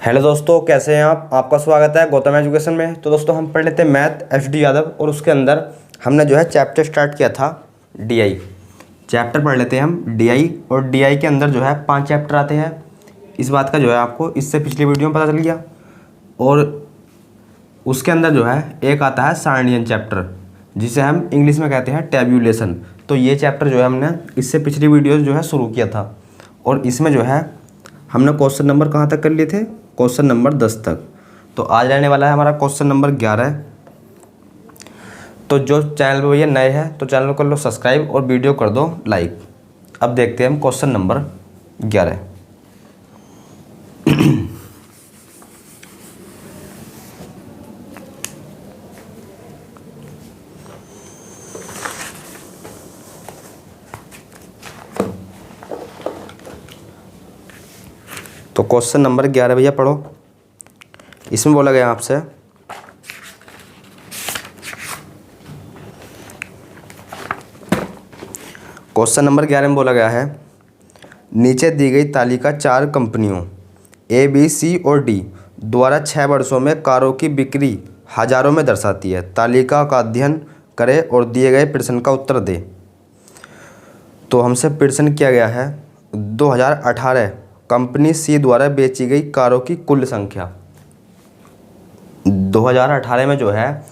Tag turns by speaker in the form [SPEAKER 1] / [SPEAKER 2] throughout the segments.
[SPEAKER 1] Hello दोस्तों, कैसे हैं आप। आपका स्वागत है गौतम एजुकेशन में। तो दोस्तों हम पढ़ लेते हैं मैथ एचडी यादव, और उसके अंदर हमने जो है चैप्टर स्टार्ट किया था डीआई। चैप्टर पढ़ लेते हैं हम डीआई, और डीआई के अंदर जो है 5 चैप्टर आते हैं। इस बात का जो है आपको इससे पिछली वीडियो में पता चल गया। और उसके अंदर जो है एक आता है सारणियन चैप्टर, जिसे हम इंग्लिश में कहते हैं टैब्यूलेशन। तो ये चैप्टर जो है हमने इससे पिछली वीडियो जो है शुरू किया था, और इसमें जो है हमने क्वेश्चन नंबर कहाँ तक कर लिए थे, क्वेश्चन नंबर 10 तक। तो आज रहने वाला है हमारा क्वेश्चन नंबर 11। तो जो चैनल पर भैया नए हैं तो चैनल को कर लो सब्सक्राइब और वीडियो कर दो लाइक। अब देखते हैं हम क्वेश्चन नंबर 11। तो क्वेश्चन नंबर 11 भैया पढ़ो। इसमें बोला गया आपसे क्वेश्चन नंबर 11 में बोला गया है, नीचे दी गई तालिका 4 कंपनियों ए बी सी और डी द्वारा 6 वर्षों में कारों की बिक्री हज़ारों में दर्शाती है। तालिका का अध्ययन करें और दिए गए प्रश्न का उत्तर दें। तो हमसे प्रश्न किया गया है 2018 कंपनी सी द्वारा बेची गई कारों की कुल संख्या। 2018 में जो है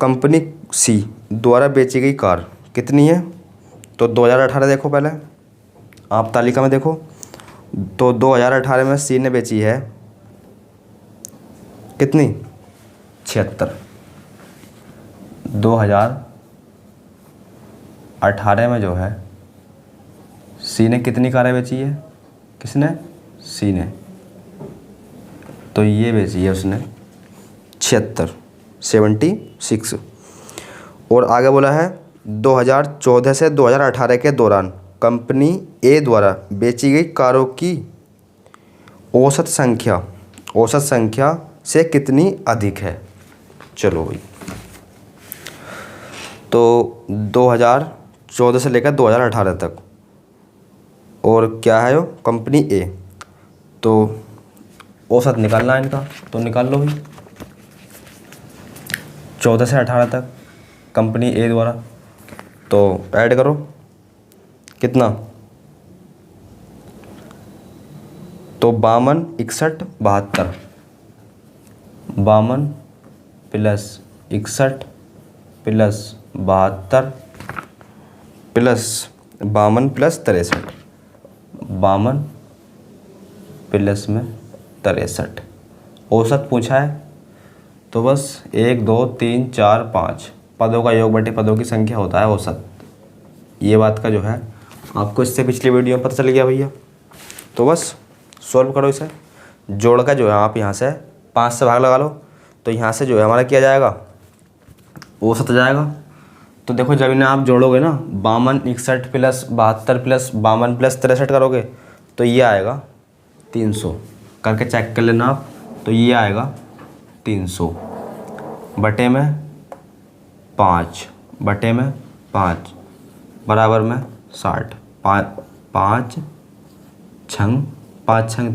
[SPEAKER 1] कंपनी सी द्वारा बेची गई कार कितनी है। तो 2018 देखो, पहले आप तालिका में देखो। तो 2018 में सी ने बेची है कितनी, 76। 2018 में जो है सी ने कितनी कारें बेची है, किसने, सी ने। तो ये बेची है उसने 76। और आगे बोला है 2014 से 2018 के दौरान कंपनी ए द्वारा बेची गई कारों की औसत संख्या से कितनी अधिक है। चलो भाई, तो 2014 से लेकर 2018 तक, और क्या है वो, कंपनी ए। तो औसत निकालना है इनका, तो निकाल लो भाई। 14 से 18 तक कंपनी ए द्वारा, तो ऐड करो कितना, तो 52, 61, 72। 52 plus 61 plus 72 plus 52 plus 63। 52 plus में 63 औसत पूछा है। तो बस 1 2 3 4 5 पदों का योग बटे पदों की संख्या होता है औसत। ये बात का जो है आपको इससे पिछली वीडियो में पता चल गया भैया। तो बस सॉल्व करो इसे, जोड़ का जो है आप यहाँ से 5 से भाग लगा लो। तो यहाँ से जो है हमारा किया जाएगा, औसत आ जाएगा। तो देखो जब इन्हें आप जोड़ोगे ना, 52 61 प्लस 72 प्लस 52 प्लस 63 करोगे तो ये आएगा 300। करके चेक कर लेना आप। तो ये आएगा 300 बटे में 5 बराबर में 60। 5 छंग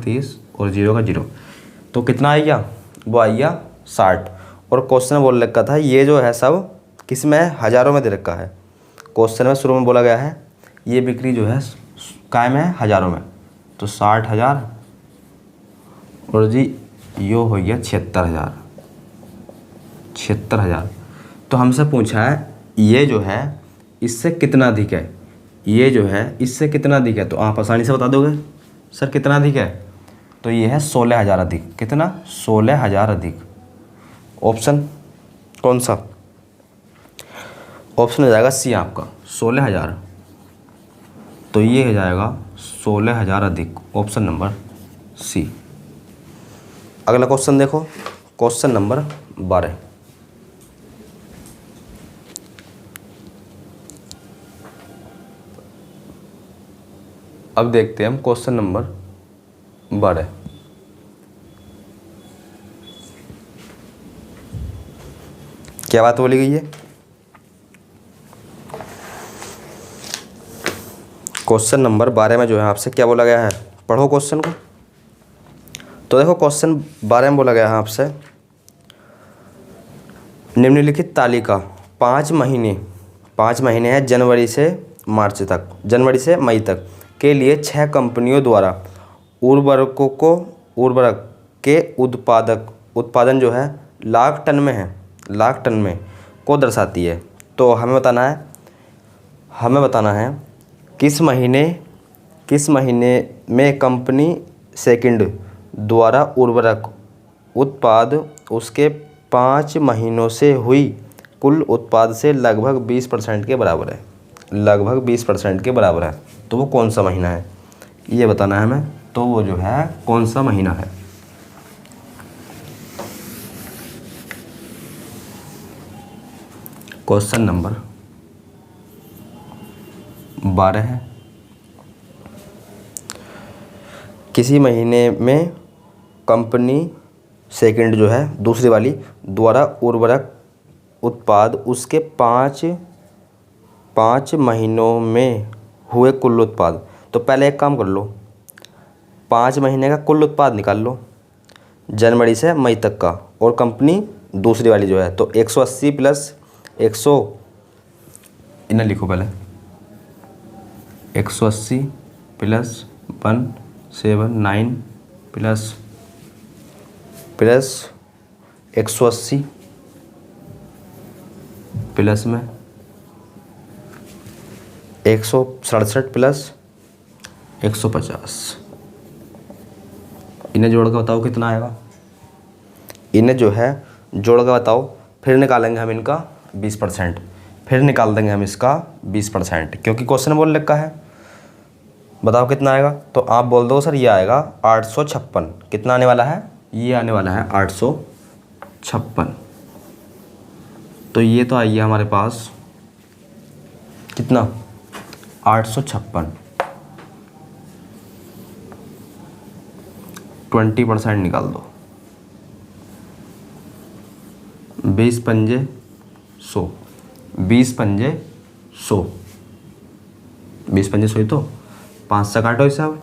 [SPEAKER 1] 30 और 0 का 0। तो कितना आ गया, वो आ गया 60। और क्वेश्चन बोल रखा था ये जो है सब किस में है, हज़ारों में दे रखा है। क्वेश्चन में शुरू में बोला गया है ये बिक्री जो है कायम है हज़ारों में। तो 60,000 और जी यो हो गया 76,000। तो हमसे पूछा है ये जो है इससे कितना अधिक है, ये जो है इससे कितना अधिक है। तो आप आसानी से बता दोगे सर कितना अधिक है। तो ये है 16,000 अधिक। कितना, 16,000 अधिक। ऑप्शन कौन सा, ऑप्शन हो जाएगा सी आपका 16,000। तो ये हो जाएगा 16,000 अधिक, ऑप्शन नंबर सी। अगला क्वेश्चन देखो, क्वेश्चन नंबर 12। अब देखते हैं हम क्वेश्चन नंबर 12। क्या बात बोली गई है। क्वेश्चन नंबर 12 में जो है आपसे क्या बोला गया है, पढ़ो क्वेश्चन को। तो देखो क्वेश्चन 12 में बोला गया है आपसे, निम्नलिखित तालिका 5 महीने हैं जनवरी से मई तक के लिए 6 कंपनियों द्वारा उर्वरक के उत्पादन जो है लाख टन में को दर्शाती है। तो हमें बताना है किस महीने में कंपनी सेकंड द्वारा उर्वरक उत्पाद उसके 5 महीनों से हुई कुल उत्पाद से लगभग 20% के बराबर है। तो वो कौन सा महीना है ये बताना है हमें। तो वो जो है कौन सा महीना है। क्वेश्चन नंबर 12 है, किसी महीने में कंपनी सेकंड जो है दूसरी वाली द्वारा उर्वरक उत्पाद उसके 5 महीनों में हुए कुल उत्पाद। तो पहले एक काम कर लो, 5 महीने का कुल उत्पाद निकाल लो जनवरी से मई तक का, और कंपनी दूसरी वाली जो है तो 180 प्लस 100 इन्हें लिखो पहले, 180 प्लस 179 प्लस 180 प्लस में 167 प्लस 150, इन्हें जोड़ के बताओ कितना आएगा। इन्हें जो है जोड़ के बताओ, फिर निकालेंगे हम इनका 20%, फिर निकाल देंगे हम इसका 20%, क्योंकि क्वेश्चन बोल रखा है। बताओ कितना आएगा। तो आप बोल दो सर ये आएगा 856। कितना आने वाला है, ये आने वाला है 856। तो ये तो आई है हमारे पास कितना, 856। 20% निकाल दो, 20 पंजे 100, 20 पंजे 100, 20 पंजे 100 ही तो 5 से काटो हिसाब,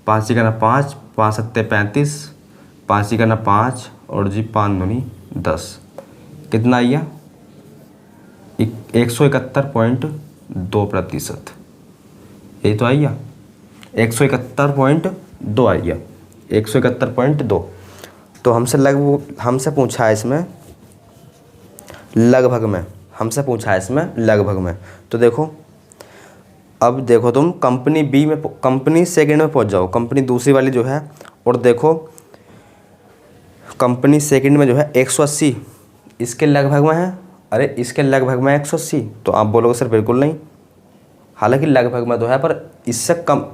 [SPEAKER 1] 5 ही करना 5, 5 सत्ते 35, 5 ही करना 5 और जी 5 दूनी 10। कितना आइया 171.2%। यही तो आइया 171.2 आइया 171.2। तो हमसे पूछा है इसमें लगभग में। तो देखो, अब देखो तुम कंपनी सेकंड में पहुंच जाओ, कंपनी दूसरी वाली जो है, और देखो कंपनी सेकंड में जो है 180 इसके लगभग में है। अरे इसके लगभग में 180, तो आप बोलोगे सर बिल्कुल नहीं, हालांकि लगभग में तो है पर इससे कम।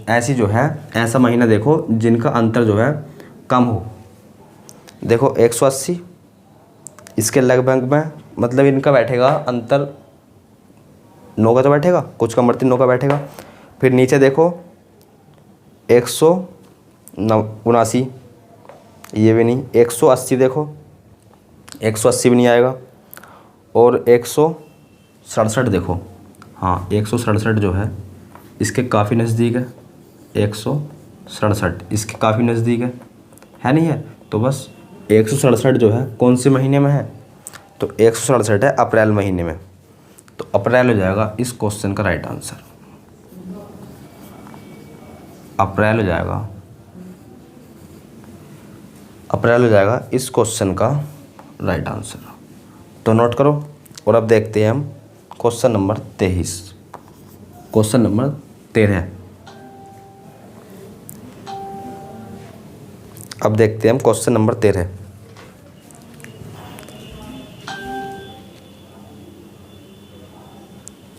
[SPEAKER 1] ऐसी जो है ऐसा महीना देखो जिनका अंतर जो है कम हो। देखो 180 इसके लगभग में, मतलब इनका बैठेगा अंतर 9 का तो बैठेगा, कुछ कम बढ़ती 9 का बैठेगा। फिर नीचे देखो 179, ये भी नहीं। 180 देखो 180 भी नहीं आएगा। और 167 देखो, हाँ 167 जो है इसके काफ़ी नज़दीक है। 167 इसके काफ़ी नज़दीक है नहीं है। तो बस 167 जो है कौन से महीने में है, तो 167 है अप्रैल महीने में। तो अप्रैल हो जाएगा इस क्वेश्चन का राइट आंसर। अप्रैल हो जाएगा इस क्वेश्चन का राइट आंसर। तो नोट करो। और अब देखते हैं हम क्वेश्चन नंबर 23। Question number 13। अब देखते हैं हम क्वेश्चन नंबर 13।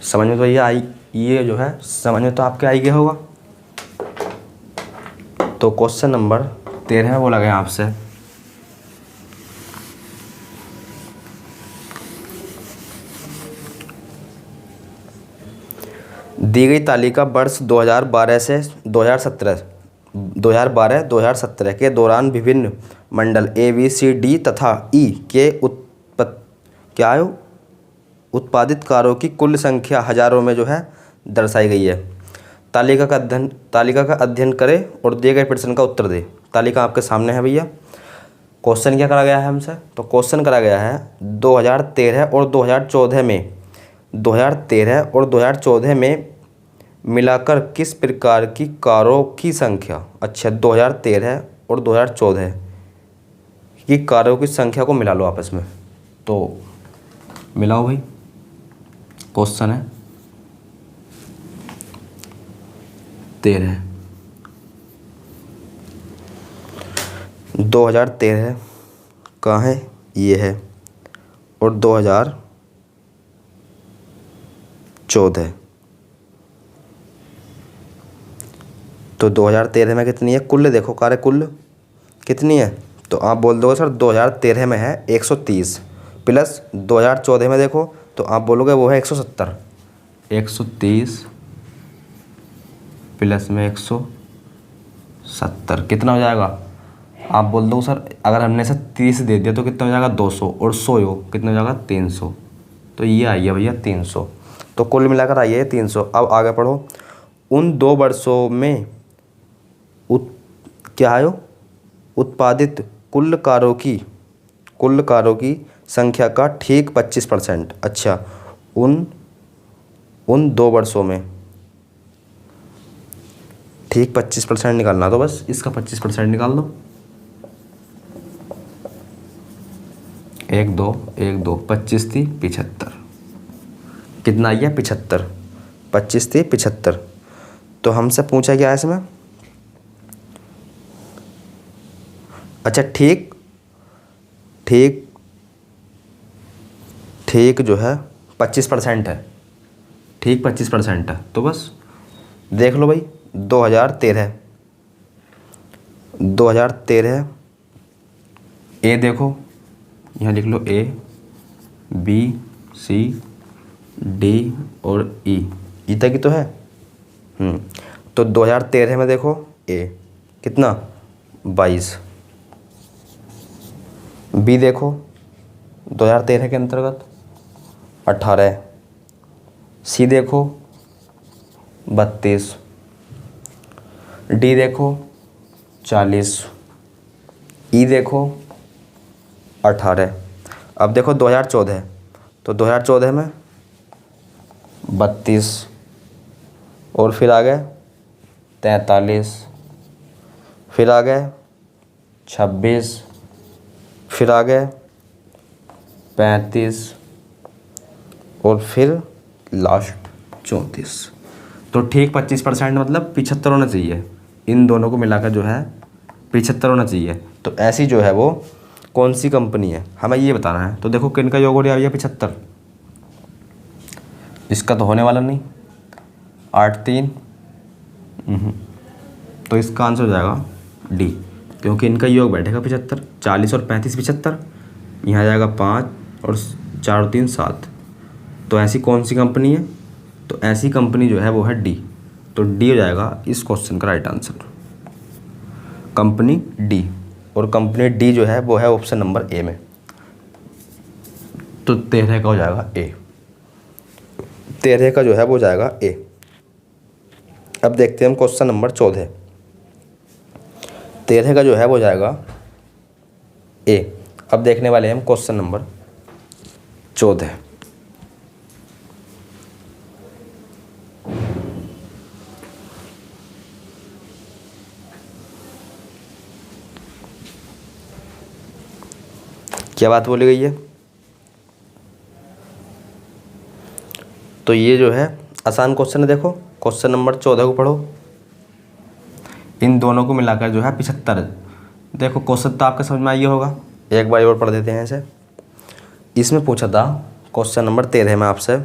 [SPEAKER 1] समझ में तो ये जो है समझ में तो आपके आई गया होगा। तो क्वेश्चन नंबर 13 में बोला गया आपसे, दी गई तालिका वर्ष 2012 के दौरान विभिन्न मंडल A, B, C, D तथा E के उत्पादित कारों की कुल संख्या हज़ारों में जो है दर्शाई गई है। तालिका का अध्ययन करे और दिए गए प्रश्न का उत्तर दे। तालिका आपके सामने है भैया। क्वेश्चन क्या करा गया है हमसे, तो क्वेश्चन करा गया है 2013 और 2014 में, 2013 और 2014 में मिलाकर किस प्रकार की कारों की संख्या। अच्छा, 2013 और 2014 की कारों की संख्या को मिला लो आपस में। तो मिलाओ भाई, क्वेश्चन है 13, 2013 कहाँ है, ये है, और 2014, तो 2013 में कितनी है, कुल देखो कार्य कुल कितनी है, तो आप बोल दोगे सर 2013 में है 130, प्लस 2014 में देखो तो आप बोलोगे वो है 170, 130 प्लस में 170 कितना हो जाएगा, आप बोल दो सर अगर हमने से 30 दे दिया तो कितना हो जाएगा 200, और 100 हो कितना हो जाएगा 300, तो ये आई है भैया 300। तो कुल मिलाकर आई है 300। अब आगे पढ़ो। उन 2 वर्षों में क्या है, उत्पादित कुल कारों की संख्या का ठीक 25%। अच्छा, उन 2 वर्षों में ठीक 25% निकालना, तो बस इसका 25% निकाल दो। 1 2 1 2 25 थी 75, कितना आ गया 75, 25 थी 75। तो हमसे पूछा क्या है इसमें, अच्छा ठीक ठीक ठीक जो है 25% है, ठीक 25% है। तो बस देख लो भाई 2013 ए देखो, यहाँ लिख लो A B C D और ई तक ही तो है। तो 2013 में देखो A कितना 22, B देखो 2013 के अंतर्गत 18, C देखो 32, D देखो 40, ई देखो 18। अब देखो 2014, तो 2014 में 32 और फिर आ गए 43, फिर आ गए 26, फिर आ गए 35 और फिर लास्ट 34। तो ठीक 25% मतलब 75 होना चाहिए, इन दोनों को मिलाकर जो है 75 होना चाहिए। तो ऐसी जो है वो कौन सी कंपनी है हमें ये बताना है। तो देखो किन का योग हो रहा है 75, इसका तो होने वाला नहीं, 8 3, तो इसका आंसर हो जाएगा डी, क्योंकि इनका योग बैठेगा 75, 40 और 35 75, यहाँ जाएगा 5 और 4 और 3 7। तो ऐसी कौन सी कंपनी है, तो ऐसी कंपनी जो है वो है डी। तो डी हो जाएगा इस क्वेश्चन का राइट आंसर, कंपनी डी। और कंपनी डी जो है वो है ऑप्शन नंबर ए में। तो 13 का हो जाएगा ए, 13 का जो है वो जाएगा ए। अब देखते हैं हम क्वेश्चन नंबर 14, 13 का जो है वो जाएगा ए। अब देखने वाले हैं हम क्वेश्चन नंबर 14। क्या बात बोली गई है, तो ये जो है आसान क्वेश्चन है। देखो क्वेश्चन नंबर 14 को पढ़ो, इन दोनों को मिलाकर जो है 75। देखो क्वेश्चन तो आपके समझ में आइए होगा, एक बार और पढ़ देते हैं इसे। इसमें पूछा था क्वेश्चन नंबर 13 में आपसे,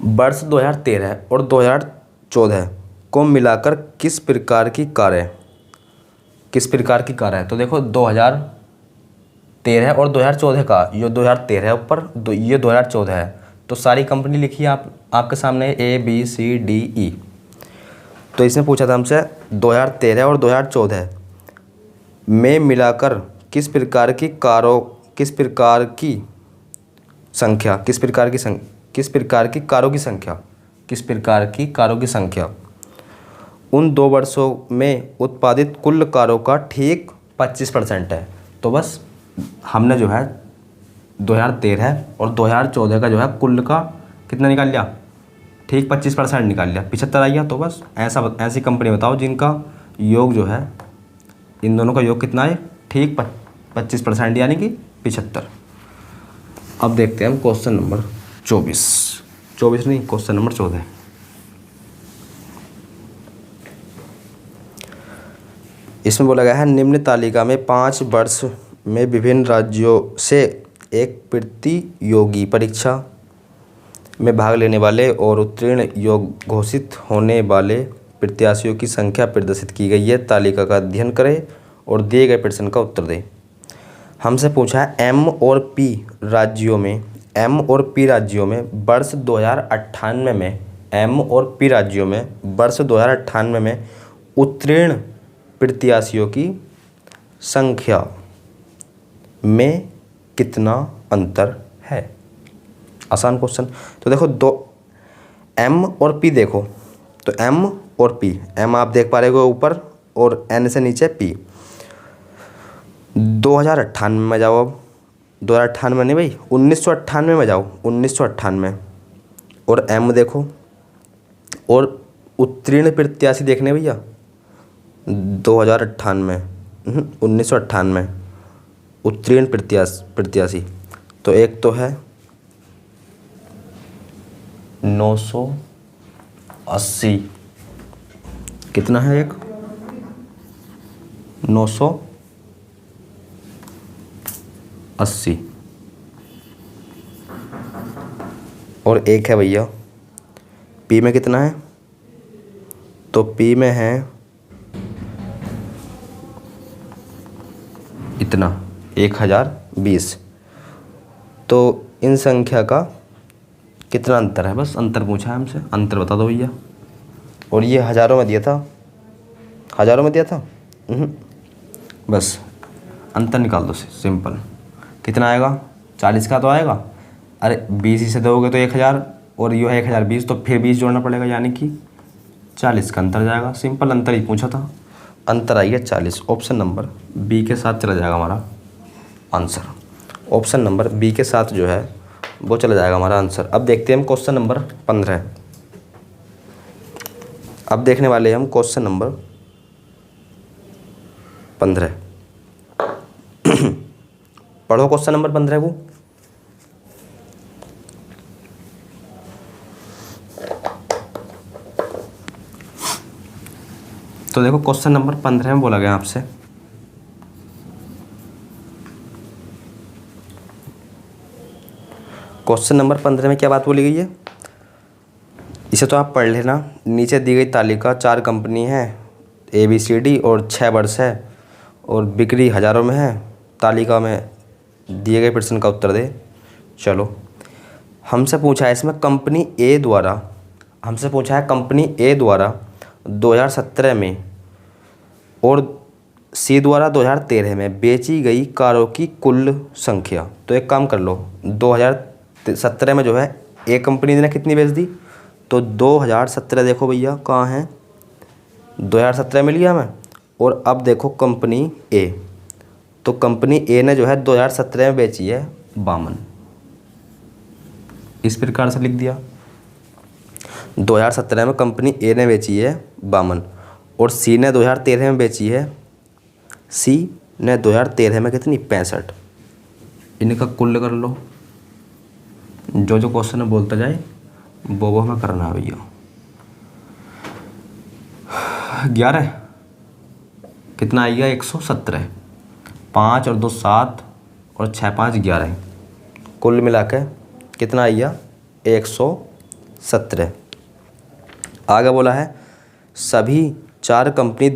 [SPEAKER 1] वर्ष 2013 और 2014 को मिलाकर किस प्रकार की कारें तो देखो 2013 और 2014 का, ये 2013 है ऊपर, ये 2014 है, तो सारी कंपनी लिखी है आपके सामने A B C D E। तो इसमें पूछा था हमसे 2013 और 2014 में मिलाकर किस प्रकार की कारों की संख्या किस प्रकार की कारों की संख्या उन 2 वर्षों में उत्पादित कुल कारों का ठीक 25% है। तो बस हमने जो है 2013 और 2014 का जो है कुल का कितना निकाल लिया, ठीक 25% निकाल लिया, 75 आ गया। तो बस ऐसी कंपनी बताओ जिनका योग जो है, इन दोनों का योग कितना है, ठीक 25%, यानी कि 75। अब देखते हैं हम क्वेश्चन नंबर 24 नहीं, क्वेश्चन नंबर 14। इसमें बोला गया है निम्न तालिका में 5 वर्ष में विभिन्न राज्यों से एक प्रतियोगी परीक्षा में भाग लेने वाले और उत्तीर्ण योग घोषित होने वाले प्रत्याशियों की संख्या प्रदर्शित की गई है। तालिका का अध्ययन करें और दिए गए प्रश्न का उत्तर दें। हमसे पूछा है एम और पी राज्यों में वर्ष 2098 में वर्ष 2098 में उत्तीर्ण प्रत्याशियों की संख्या में कितना अंतर है। आसान क्वेश्चन। तो देखो दो एम और पी, देखो तो एम और पी, एम आप देख पा रहे हो ऊपर और एन से नीचे पी। 2098 में जाओ, अब 2098 नहीं भाई, 1998 में जाओ, 1998 और एम देखो और उत्तीर्ण प्रत्याशी देखने भैया 2098, 1998 उत्तीर्ण प्रत्याशी। तो एक तो है 980, कितना है एक 980 और एक है भैया पी में कितना है, तो पी में है इतना 1020। तो इन संख्या का कितना अंतर है, बस अंतर पूछा है हमसे, अंतर बता दो भैया। और ये हज़ारों में दिया था, बस अंतर निकाल दो, सिंपल। कितना आएगा, 40 का तो आएगा, अरे 20 से दोगे तो 1000 और ये है 1020, तो फिर 20 जोड़ना पड़ेगा, यानी कि 40 का अंतर जाएगा। सिंपल अंतर ही पूछा था, अंतर आइए 40। ऑप्शन नंबर बी के साथ चला जाएगा हमारा आंसर। ऑप्शन नंबर बी के साथ जो है वो चला जाएगा हमारा आंसर। अब देखते हैं हम क्वेश्चन नंबर 15। अब देखने वाले हम क्वेश्चन नंबर 15। पढ़ो क्वेश्चन नंबर 15 को। तो देखो क्वेश्चन नंबर 15 में बोला गया आपसे क्वेश्चन नंबर 15 में क्या बात बोली गई है, इसे तो आप पढ़ लेना। नीचे दी गई तालिका 4 कंपनी है ABCD और 6 वर्ष है और बिक्री हज़ारों में है। तालिका में दिए गए प्रश्न का उत्तर दे। चलो, हमसे पूछा है इसमें कंपनी ए द्वारा 2017 में और सी द्वारा 2013 में बेची गई कारों की कुल संख्या। तो एक काम कर लो, 2017 में जो है एक कंपनी ने कितनी बेच दी, तो 2017 देखो भैया कहाँ है, 2017 में लिया मैं। और अब देखो कंपनी ए, तो कंपनी ए ने जो है 2017 में बेची है 52, इस प्रकार से लिख दिया। 2017 में कंपनी ए ने बेची है 52 और सी ने 2013 में बेची है, सी ने 2013 में कितनी 65। इनका कुल कर लो, जो जो क्वेश्चन में बोलता जाए वो हमें करना है भैया। 11 कितना आएगा 117, 5 और 2 7 और 6 5 11, कुल मिला के कितना आएगा 117। आगे बोला है सभी चार कंपनी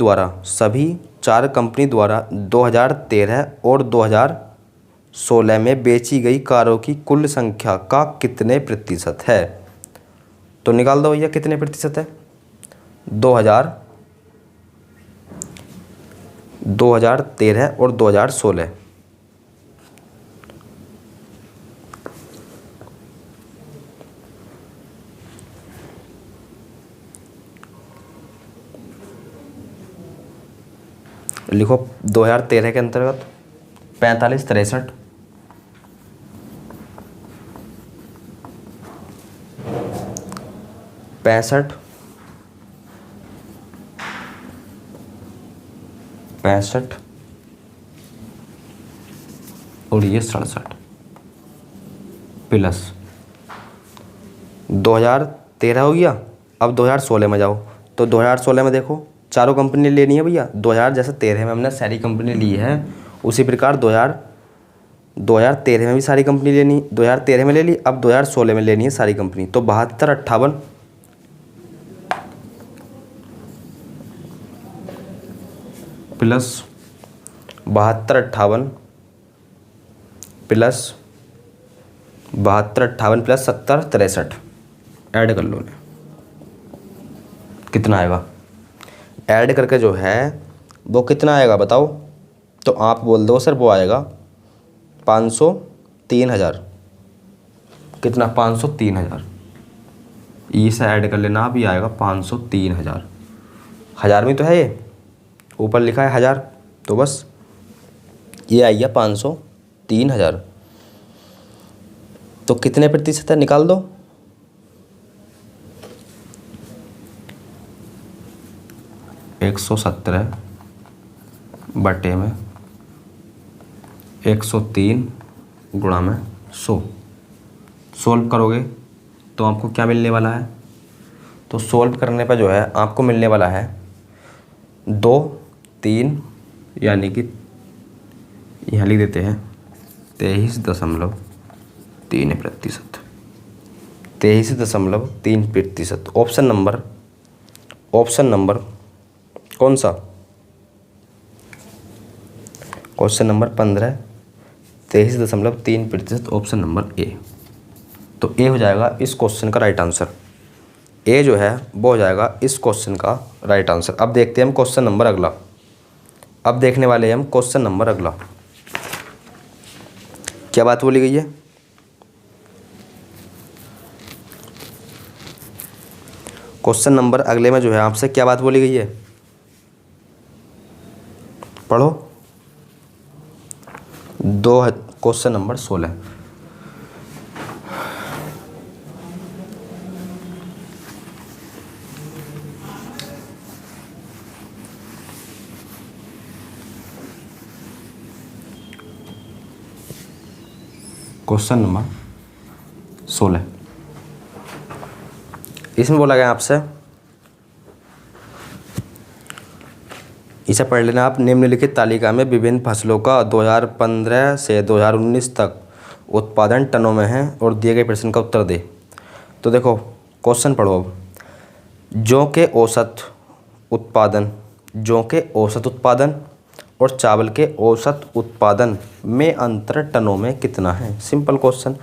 [SPEAKER 1] द्वारा 2013 और 2016 में बेची गई कारों की कुल संख्या का कितने प्रतिशत है। तो निकाल दो भैया कितने प्रतिशत है। 2013 और 2016, लिखो 2013 के अंतर्गत 45 63 65 65 और ये 67 प्लस 2013 हो गया। अब 2016 में जाओ तो 2016 में देखो चारों कंपनी लेनी है भैया। 2000 जैसे 13 में हमने सारी कंपनी ली है, उसी प्रकार 2013 में भी सारी कंपनी लेनी, 2013 में ले ली, अब 2016 में लेनी है सारी कंपनी। तो 72 58 प्लस 72 58 प्लस 72 58 प्लस 70 63 ऐड कर लो। कितना आएगा? ऐड करके जो है वो कितना आएगा बताओ? तो आप बोल दो सर वो आएगा 503,000। कितना? 503,000। इसे ऐड कर लेना, अभी आएगा 503,000। हज़ार में तो है ये, ऊपर लिखा है 1000, तो बस ये आई है 503,000। तो कितने प्रतिशत है निकाल दो। एक 117 बटे में 103 गुणा में 100। सोल्व करोगे तो आपको क्या मिलने वाला है? तो सोल्व करने पर जो है आपको मिलने वाला है 2 3 यानी कि यहाँ लिख देते हैं 23.3%। 23.3%। ऑप्शन नंबर कौन सा? Question number 15 23.3%, option number A. तो ए हो जाएगा इस क्वेश्चन का राइट आंसर। ए जो है वो हो जाएगा इस क्वेश्चन का राइट आंसर। अब देखते हैं हम क्वेश्चन नंबर अगला। अब देखने वाले हैं हम क्वेश्चन नंबर अगला। क्या बात बोली गई है? क्वेश्चन नंबर अगले में जो है आपसे क्या बात बोली गई है? पढ़ो। Question number 16। क्वेश्चन नंबर 16 इसमें बोला गया आपसे, इसे पढ़ लेना आप। निम्नलिखित तालिका में विभिन्न फसलों का 2015 से 2019 तक उत्पादन टनों में है और दिए गए प्रश्न का उत्तर दे। तो देखो क्वेश्चन पढ़ो अब। जौ के औसत उत्पादन और चावल के औसत उत्पादन में अंतर टनों में कितना है? Simple question.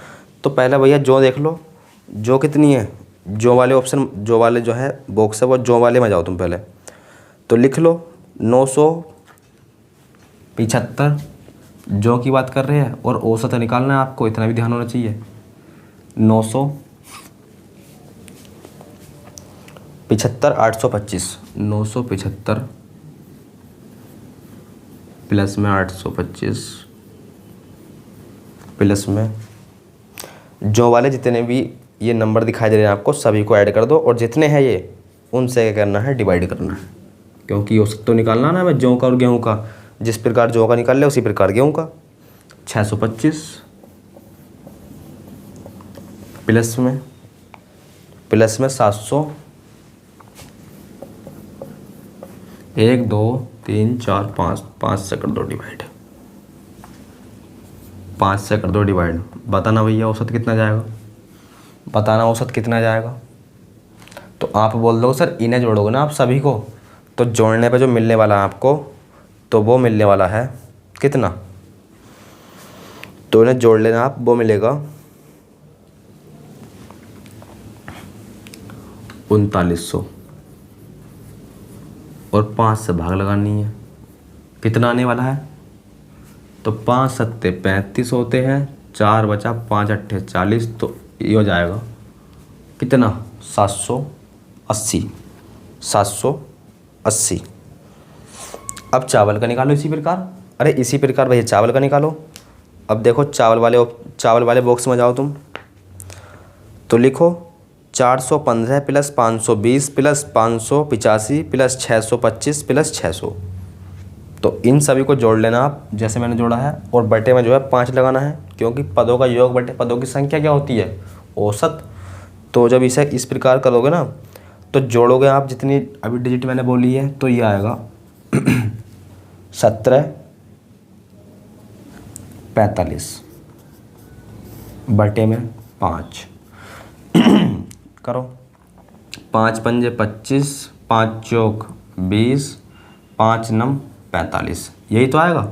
[SPEAKER 1] तो पहले भैया जौ देख लो, जौ कितनी है? जौ वाले जो है बॉक्स है वो जौ वाले में जाओ तुम पहले। तो लिख लो 975 जौ की बात कर रहे हैं और औसत निकालना है आपको, इतना भी ध्यान होना चाहिए। 975 825 975 प्लस में 825 प्लस में जौ वाले जितने भी ये नंबर दिखाई दे रहे हैं आपको सभी को ऐड कर दो, और जितने हैं ये उनसे क्या करना है? डिवाइड करना है, क्योंकि औसत तो निकालना ना हमें जौ का और गेहूं का। जिस प्रकार जौ का निकाल ले उसी प्रकार गेहूं का। 625 प्लस में 700 1 2 3 4 5 से कर दो डिवाइड। 5 से कर दो डिवाइड। बताना भैया औसत कितना जाएगा? बताना औसत कितना जाएगा? तो आप बोल दो सर इन्हें जोड़ोगे ना आप सभी को, तो जोड़ने पे जो मिलने वाला है आपको, तो वो मिलने वाला है कितना? तो इन्हें जोड़ लेना आप, वो मिलेगा 3900 और 5 से भाग लगानी है। कितना आने वाला है? तो 5 सत्ते 35 होते हैं, 4 बचा 5 अट्ठे 40, तो ये हो जाएगा कितना? 780। अब चावल का निकालो इसी प्रकार, अरे इसी प्रकार भैया चावल का निकालो। अब देखो चावल वाले बॉक्स में जाओ तुम, तो लिखो 415 प्लस 520 प्लस 585 प्लस 625 प्लस 600। तो इन सभी को जोड़ लेना आप जैसे मैंने जोड़ा है, और बटे में जो है 5 लगाना है, क्योंकि पदों का योग बटे पदों की संख्या क्या होती है, औसत। तो जब इसे इस प्रकार करोगे ना, तो जोड़ोगे आप जितनी अभी डिजिट मैंने बोली है, तो ये आएगा 1745 बटे में 5 करो। 5 पंजे 25, 5 चौक 20, 5 नम 45, यही तो आएगा,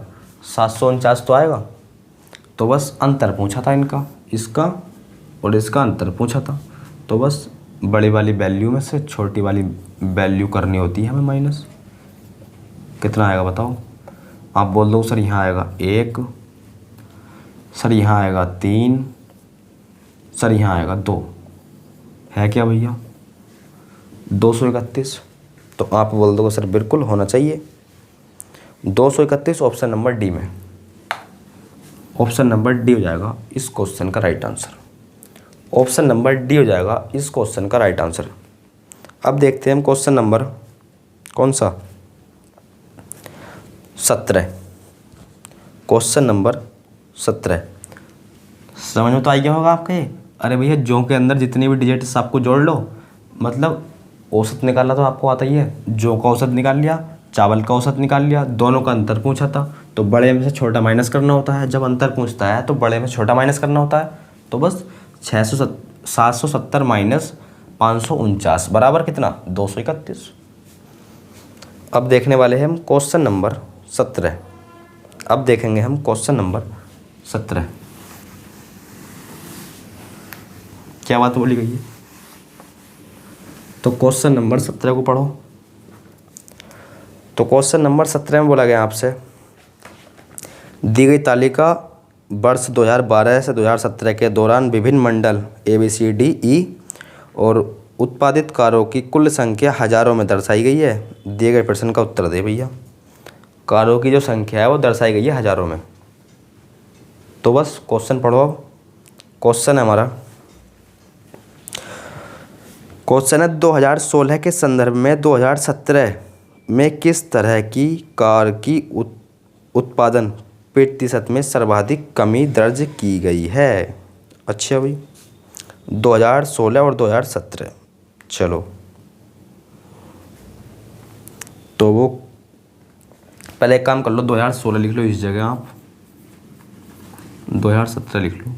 [SPEAKER 1] 749 तो आएगा। तो बस अंतर पूछा था इनका, इसका और इसका अंतर पूछा था। तो बस बड़ी वाली वैल्यू में से छोटी वाली वैल्यू करनी होती है हमें माइनस। कितना आएगा बताओ, आप बोल दो सर यहाँ आएगा 1, सर यहाँ आएगा 3, सर यहाँ आएगा 2, है क्या भैया 231। तो आप बोल दो सर बिल्कुल होना चाहिए 231, ऑप्शन नंबर डी में, ऑप्शन नंबर डी हो जाएगा इस क्वेश्चन का right answer. Option number D हो जाएगा इस क्वेश्चन का राइट आंसर। अब देखते हैं हम क्वेश्चन नंबर कौन सा, 17। क्वेश्चन नंबर 17 समझ में तो आ गया होगा आपके। अरे भैया जो के अंदर जितनी भी डिजिट सबको जोड़ लो, मतलब औसत निकालना तो आपको आता ही है। जो का औसत निकाल लिया, चावल का औसत निकाल लिया, दोनों का अंतर पूछा था, तो बड़े में से छोटा माइनस करना होता है। जब अंतर पूछता है तो बड़े में छोटा माइनस करना होता है। तो बस 770 माइनस 549 बराबर कितना 231। अब देखने वाले हैं हम क्वेश्चन नंबर 17। अब देखेंगे हम क्वेश्चन नंबर 17, क्या बात बोली गई है। तो क्वेश्चन नंबर 17 को पढ़ो। तो क्वेश्चन नंबर 17 में बोला गया आपसे, दी गई तालिका वर्ष 2012 से 2017 के दौरान विभिन्न मंडल ABCDE और उत्पादित कारों की कुल संख्या हजारों में दर्शाई गई है। दिए गए प्रश्न का उत्तर दे भैया। कारों की जो संख्या है वो दर्शाई गई है हजारों में। तो बस क्वेश्चन पढ़ो। क्वेश्चन है हमारा, क्वेश्चन है 2016 के संदर्भ में 2017 में किस तरह की कार की उत्पादन प्रतिशत में सर्वाधिक कमी दर्ज की गई है। अच्छा भाई 2016 और 2017, चलो तो वो पहले एक काम कर लो, 2016 लिख लो इस जगह, आप 2017 लिख लो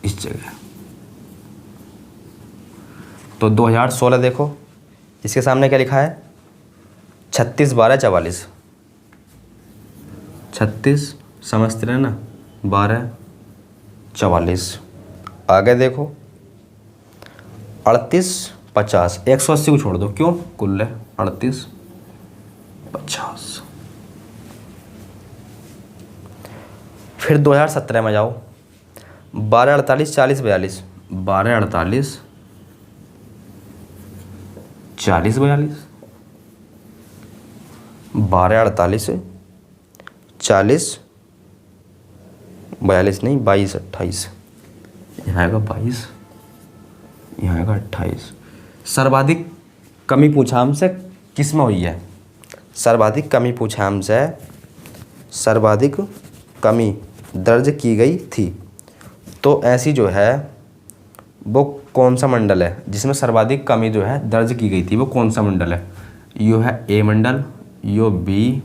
[SPEAKER 1] इस जगह। तो 2016 देखो, इसके सामने क्या लिखा है 36 12 44, 36 समझते रहे ना, 12 44। आगे देखो 38 50, 180 को छोड़ दो, क्यों कुल है 38 50। फिर 2017 में जाओ, 12 48 40 42, 12 48 40 42, 12 48 40 42 नहीं 22 28, यहाँ आएगा 22, यहाँ आएगा 28। सर्वाधिक कमी पूछा हमसे किस में हुई है, सर्वाधिक कमी पूछा हमसे, सर्वाधिक कमी दर्ज की गई थी। तो ऐसी जो है वो कौन सा मंडल है जिसमें सर्वाधिक कमी जो है दर्ज की गई थी, वो कौन सा मंडल है। यो है ए मंडल, यो बी,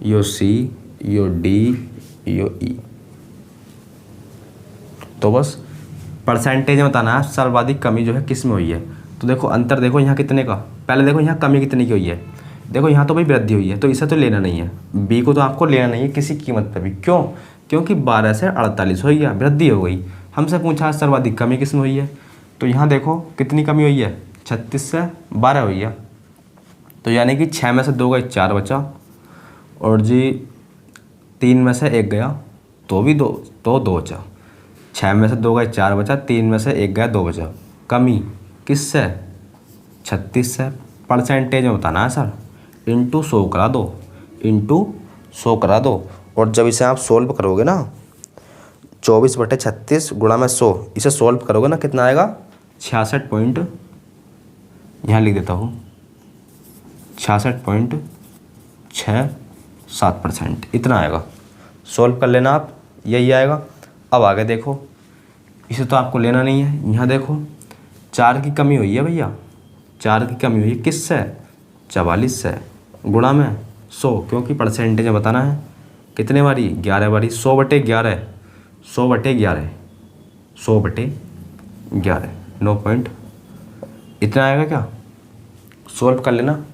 [SPEAKER 1] यो सी, यो डी, यो ई। तो बस परसेंटेज में बताना है सर्वाधिक कमी जो है किस में हुई है। तो देखो अंतर देखो यहाँ कितने का, पहले देखो यहाँ कमी कितने की हुई है। देखो यहाँ तो भाई वृद्धि हुई है, तो इसे तो लेना नहीं है, बी को तो आपको लेना नहीं है किसी कीमत पर भी। क्यों, क्योंकि 12 से 48 हो गया, वृद्धि हो गई। हमसे पूछा सर्वाधिक कमी किस में हुई है, तो यहाँ देखो कितनी कमी हुई है 36 से 12 हुई है। तो यानी कि 6 में से 2 गए 4 बचा, और जी 3 में से 1 गया तो भी 2 बचा। 6 में से 2 गए 4 बचा, 3 में से 1 गया 2 बचा। कमी किससे 36 से। परसेंटेज में बताना है सर, इंटू 100 करा दो, इंटू 100 करा दो। और जब इसे आप सोल्व करोगे ना, 24/36 गुणा में 100, इसे सोल्व करोगे ना, कितना आएगा? 66 पॉइंट, यहाँ लिख देता हूँ, 66.67%, इतना आएगा। सोल्व कर लेना आप, यही आएगा। अब आगे देखो, इसे तो आपको लेना नहीं है। यहाँ देखो 4 की कमी हुई है भैया, 4 की कमी हुई है किससे? 44 से, गुणा में 100, क्योंकि परसेंटेज में बताना है। कितने बारी? 11 बारी। 100/11, 100/11, 100/11, 9 पॉइंट, इतना आएगा क्या? सोल्व कर लेना,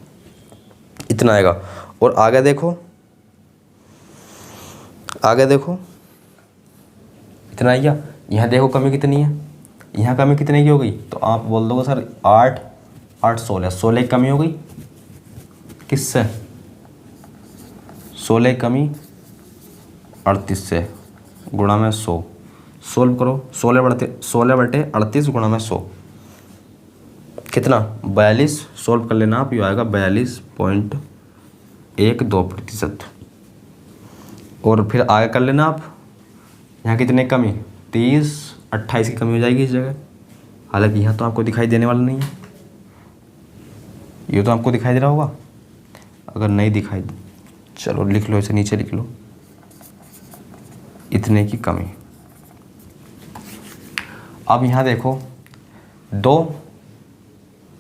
[SPEAKER 1] इतना आएगा। और आगे देखो, आगे देखो, इतना आएगा। यहाँ देखो कमी कितनी है, यहाँ कमी कितने की हो गई? तो आप बोल दोगे सर 8 8 16, 16 की कमी हो गई किससे? 16 की कमी 38 से, गुणा में 100। सोल्व करो, 16/38 गुणा में 100, कितना? 42। सोल्व कर लेना आप, ये आएगा 42.12%। और फिर आगे कर लेना आप, यहाँ कितने कमी? 30, 28 की कमी हो जाएगी इस जगह। हालांकि यहाँ तो आपको दिखाई देने वाला नहीं है, ये तो आपको दिखाई दे रहा होगा। अगर नहीं दिखाई, चलो लिख लो, इसे नीचे लिख लो, इतने की कमी। अब यहाँ देखो 2,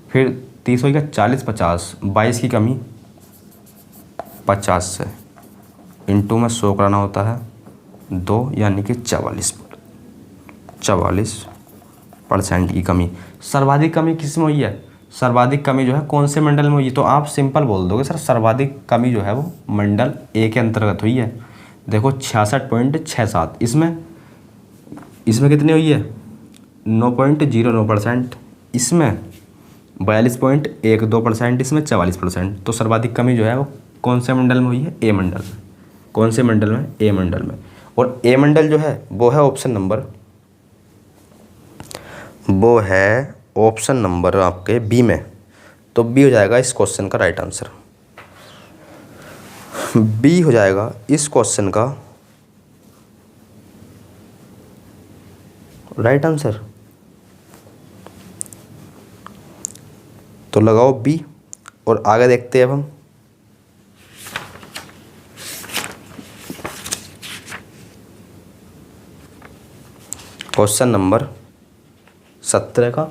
[SPEAKER 1] फिर 30 हो गया, 40 50, 22 की कमी 50 से, इंटू में 100 कराना होता है 2, यानी कि 44% की कमी। सर्वाधिक कमी किस में हुई है? सर्वाधिक कमी जो है कौन से मंडल में हुई है? तो आप सिंपल बोल दोगे सर सर्वाधिक कमी जो है वो मंडल ए के अंतर्गत हुई है। देखो 66.67, इसमें कितनी हुई है? 9.09%, इसमें 42.12%, इसमें 44%। तो सर्वाधिक कमी जो है वो कौन से मंडल में हुई है? ए मंडल में। कौन से मंडल में? ए मंडल में। और ए मंडल जो है वो है ऑप्शन नंबर आपके बी में। तो बी हो जाएगा इस क्वेश्चन का राइट आंसर। बी हो जाएगा इस क्वेश्चन का राइट आंसर। तो लगाओ बी, और आगे देखते हैं अब हम। क्वेश्चन नंबर 17 का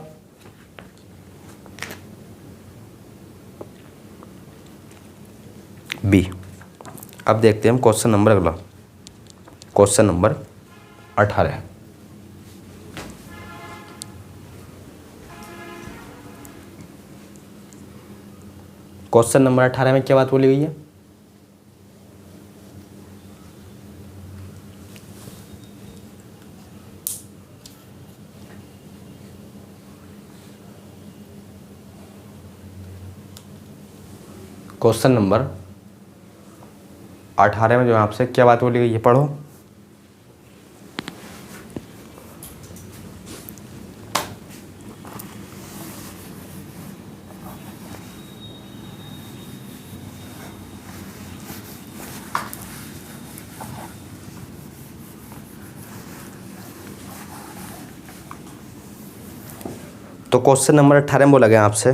[SPEAKER 1] बी। अब देखते हैं हम क्वेश्चन नंबर अगला, क्वेश्चन नंबर 18। क्वेश्चन नंबर 18 में क्या बात बोली गई है? क्वेश्चन नंबर 18 में जो आपसे क्या बात बोली गई है, पढ़ो। तो क्वेश्चन नंबर 18 में बोला गया आपसे,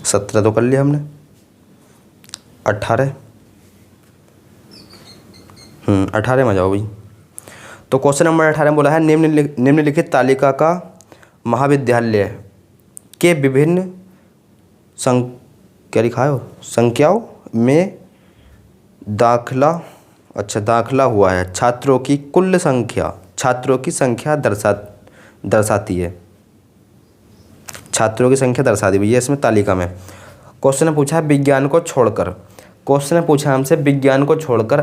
[SPEAKER 1] 17 तो कर लिया हमने, 18 18 में जाओ भाई। तो क्वेश्चन नंबर 18 में बोला है निम्नलिखित तालिका का महाविद्यालय के विभिन्न क्या लिखा है संख्याओं में दाखिला हुआ है। छात्रों की कुल संख्या, छात्रों की संख्या दर्शाती है, छात्रों की संख्या दर्शा दी भैया इसमें तालिका में। क्वेश्चन ने पूछा है विज्ञान को छोड़कर, क्वेश्चन ने पूछा हमसे विज्ञान को छोड़कर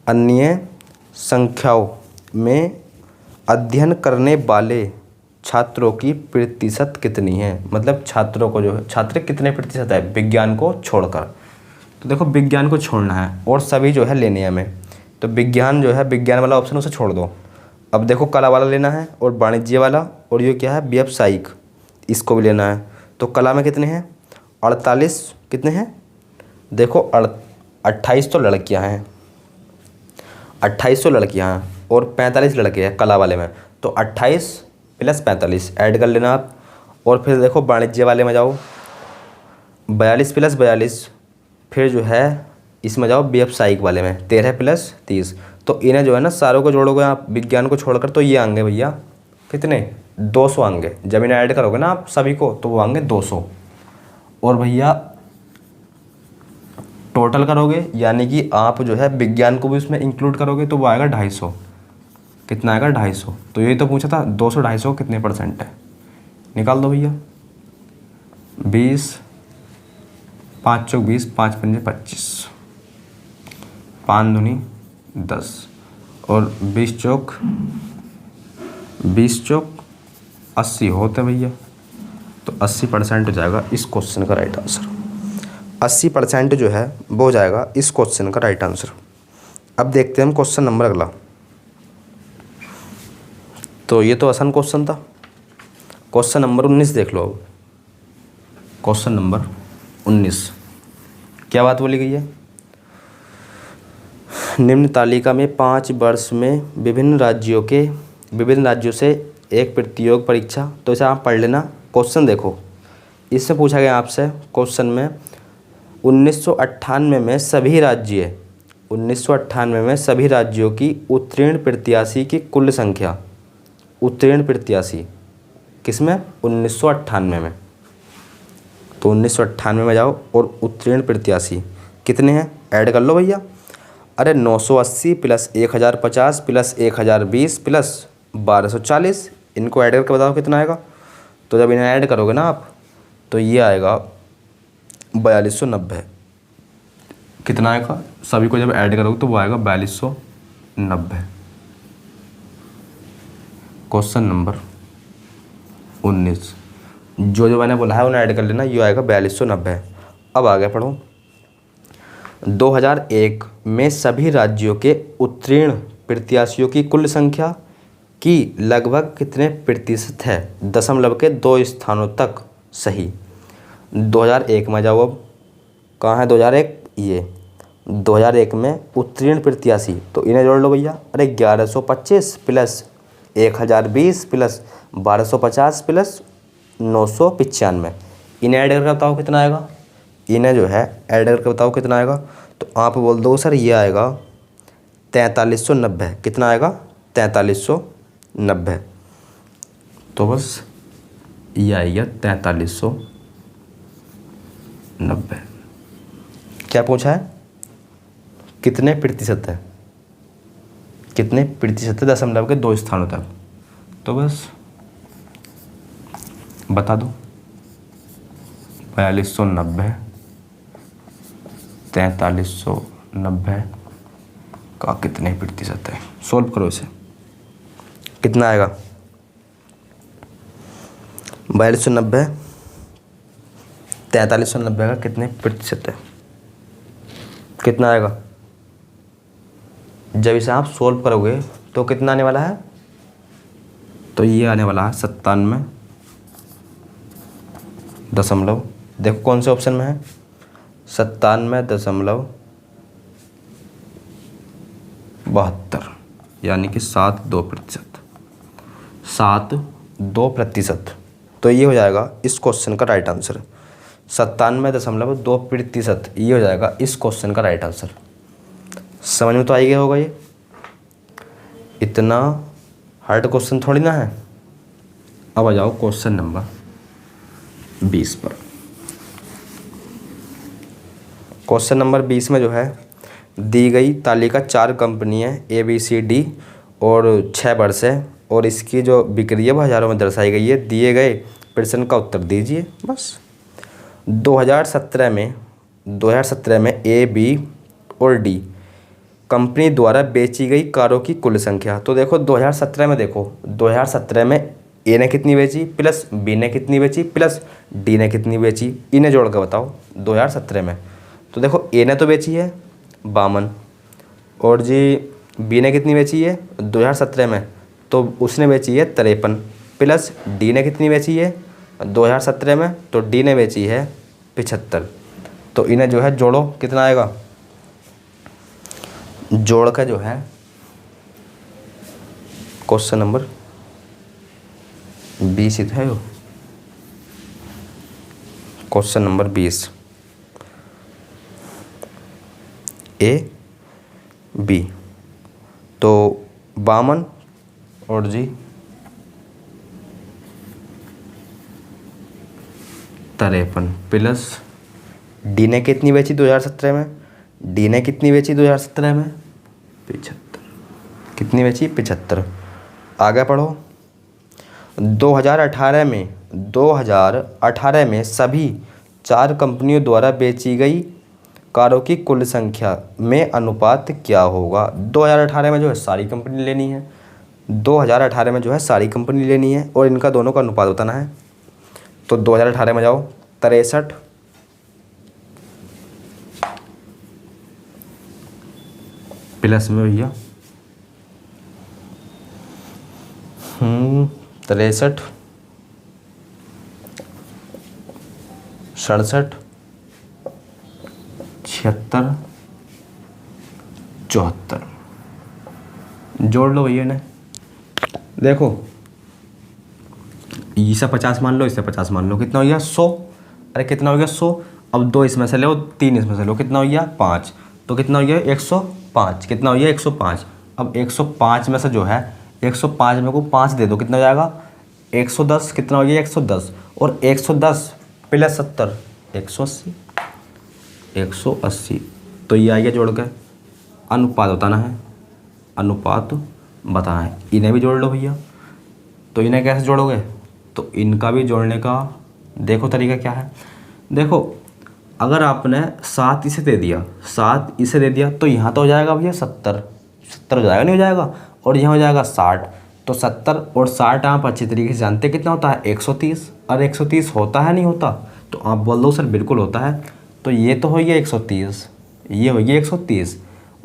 [SPEAKER 1] अन्य संख्याओं में अध्ययन करने वाले छात्रों की प्रतिशत कितनी है। मतलब छात्रों को जो है, छात्र कितने प्रतिशत है विज्ञान को छोड़कर। तो देखो विज्ञान को छोड़ना है और सभी जो है लेने हैं हमें। तो विज्ञान जो है, विज्ञान वाला ऑप्शन उसे छोड़ दो। अब देखो कला वाला लेना है और वाणिज्य वाला, और ये क्या है व्यवसायिक, इसको भी लेना है। तो कला में कितने हैं? 48 कितने हैं? देखो 28 तो लड़कियां हैं, 28 तो लड़कियां हैं और 45 लड़के हैं कला वाले में। तो 28 + 45 ऐड कर लेना आप। और फिर देखो वाणिज्य वाले में जाओ, 42 + 42, फिर जो है इसमें जाओ व्यावसायिक वाले में 13 + 30। तो इन्हें जो है ना सारों को जोड़ोगे आप विज्ञान को छोड़कर, तो ये आएंगे भैया कितने? 200 आएंगे। जब इन्हें ऐड करोगे ना आप सभी को तो वो आएंगे 200। और भैया टोटल करोगे यानी कि आप जो है विज्ञान को भी उसमें इंक्लूड करोगे तो वो आएगा 250। कितना आएगा? 250। तो यही तो पूछा था 200 250 कितने % है? निकाल दो भैया। 20, 5 चौक 20, 5 पंजे 25, 5 दूनी 10 और 20 चौक 80 होते भैया। तो 80% हो जाएगा इस क्वेश्चन का राइट आंसर। 80% जो है वो हो जाएगा इस क्वेश्चन का राइट आंसर। अब देखते हैं हम क्वेश्चन नंबर अगला। तो ये तो आसान क्वेश्चन था। क्वेश्चन नंबर 19 देख लो अब। क्वेश्चन नंबर 19 क्या बात बोली गई है? निम्न तालिका में 5 वर्ष में विभिन्न राज्यों से एक प्रतियोग परीक्षा। तो इसे आप पढ़ लेना। क्वेश्चन देखो, इससे पूछा गया आपसे क्वेश्चन में 1998 में सभी राज्यों की उत्तीर्ण प्रत्याशी की कुल संख्या। उत्तीर्ण प्रत्याशी किसमें? 1998 में। तो 1998 में जाओ और उत्तीर्ण प्रत्याशी कितने हैं ऐड कर लो भैया। अरे 980 + 1050 + 1020 + 1240, इनको ऐड करके बताओ कितना आएगा। तो जब इन्हें ऐड करोगे ना आप तो ये आएगा 4290। कितना आएगा? सभी को जब ऐड करोगे तो वो आएगा 4290। क्वेश्चन नंबर 19 जो मैंने बोला है उन्हें ऐड कर लेना, ये आएगा 4290। अब आगे पढ़ो। 2001 में सभी राज्यों के उत्तीर्ण प्रत्याशियों की कुल संख्या की लगभग कितने प्रतिशत है? दशमलव के 2 स्थानों तक सही। 2001 में जाओ। अब कहाँ है 2001? ये 2001 में उत्तीर्ण प्रत्याशी, तो इन्हें जोड़ लो भैया। अरे 1125 + 1020 + 1250 + 995, इन्हें ऐड करके बताओ कितना आएगा। इन्हें जो है ऐड करके बताओ कितना आएगा। तो आप बोल दो सर ये आएगा 4390। कितना आएगा? 4390। तो बस ये आएगा 4390। क्या पूछा है? कितने प्रतिशत है? कितने प्रतिशत है दशमलव के 2 स्थानों तक। तो बस बता दो 4290 4390 का कितने प्रतिशत है। सोल्व करो इसे, कितना आएगा? 4290 4390 का कितने प्रतिशत है? कितना आएगा? जब इसे आप सोल्व करोगे तो कितना आने वाला है? तो ये आने वाला है 97 दशमलव, देखो कौन से ऑप्शन में है, 97.72, यानी कि 72%। 72%। तो ये हो जाएगा इस क्वेश्चन का राइट आंसर। 97.2%, ये हो जाएगा इस क्वेश्चन का राइट आंसर। समझ में तो आ गया होगा। ये इतना हार्ड क्वेश्चन थोड़ी ना है। अब आ जाओ क्वेश्चन नंबर 20 पर। क्वेश्चन नंबर 20 में जो है दी गई तालिका 4 कंपनी है ABCD और 6 वर्ष है और इसकी जो बिक्री है वो हज़ारों में दर्शाई गई है। दिए गए प्रश्न का उत्तर दीजिए। बस 2017 में A, B और D कंपनी द्वारा बेची गई कारों की कुल संख्या। तो देखो 2017 में, देखो 2017 में A ने कितनी बेची प्लस B ने कितनी बेची प्लस D ने कितनी बेची, इन्हें जोड़ कर बताओ 2017 में। तो देखो A ने तो बेची है 52 और जी B ने कितनी बेची है 2017 में, तो उसने बेची है 53 प्लस D ने कितनी बेची है 2017 में, तो डी ने बेची है 75। तो इन्हें जो है जोड़ो, कितना आएगा, जोड़ का जो है क्वेश्चन नंबर 20 ही तो है वो, क्वेश्चन नंबर 20 ए बी। तो 52 और जी 53 प्लस डी ने कितनी बेची 2017 में, डी ने कितनी बेची 2017 में, 75। कितनी बेची, 75। आगे पढ़ो। 2018 में सभी 4 कंपनियों द्वारा बेची गई कारों की कुल संख्या में अनुपात क्या होगा। 2018 में जो है सारी कंपनी लेनी है, 2018 में जो है सारी कंपनी लेनी है और इनका दोनों का अनुपात बताना है। तो 2018 में जाओ, 63 प्लस में भैया 63 67 76 74। जोड़ लो भैया ने। देखो इसे 50 मान लो, इसे 50 मान लो, कितना हो गया 100। अरे कितना हो गया 100। अब 2 इसमें से लो, 3 इसमें से लो, कितना हो गया 5। तो कितना हो गया 105। कितना हो गया 105। अब 105 में से जो है 105 में को 5 दे दो, कितना हो जाएगा 110। कितना हो गया 110 और 110 प्लस 70 180। 180। तो ये आ गया जोड़ के। अनुपात बताना है, अनुपात बताना है। इन्हें भी जोड़ लो भैया। तो इन्हें कैसे जोड़ोगे, तो इनका भी जोड़ने का देखो तरीका क्या है। देखो अगर आपने 7 इसे दे दिया, 7 इसे दे दिया, तो यहाँ तो हो जाएगा भैया 70 हो जाएगा, नहीं हो जाएगा, और यहाँ हो जाएगा 60। तो 70 और 60 आप अच्छी तरीके से जानते कितना होता है 130। और 130 होता है नहीं होता, तो आप बोल दो सर बिल्कुल होता है। तो ये तो हो गया 130, ये हो गया 130।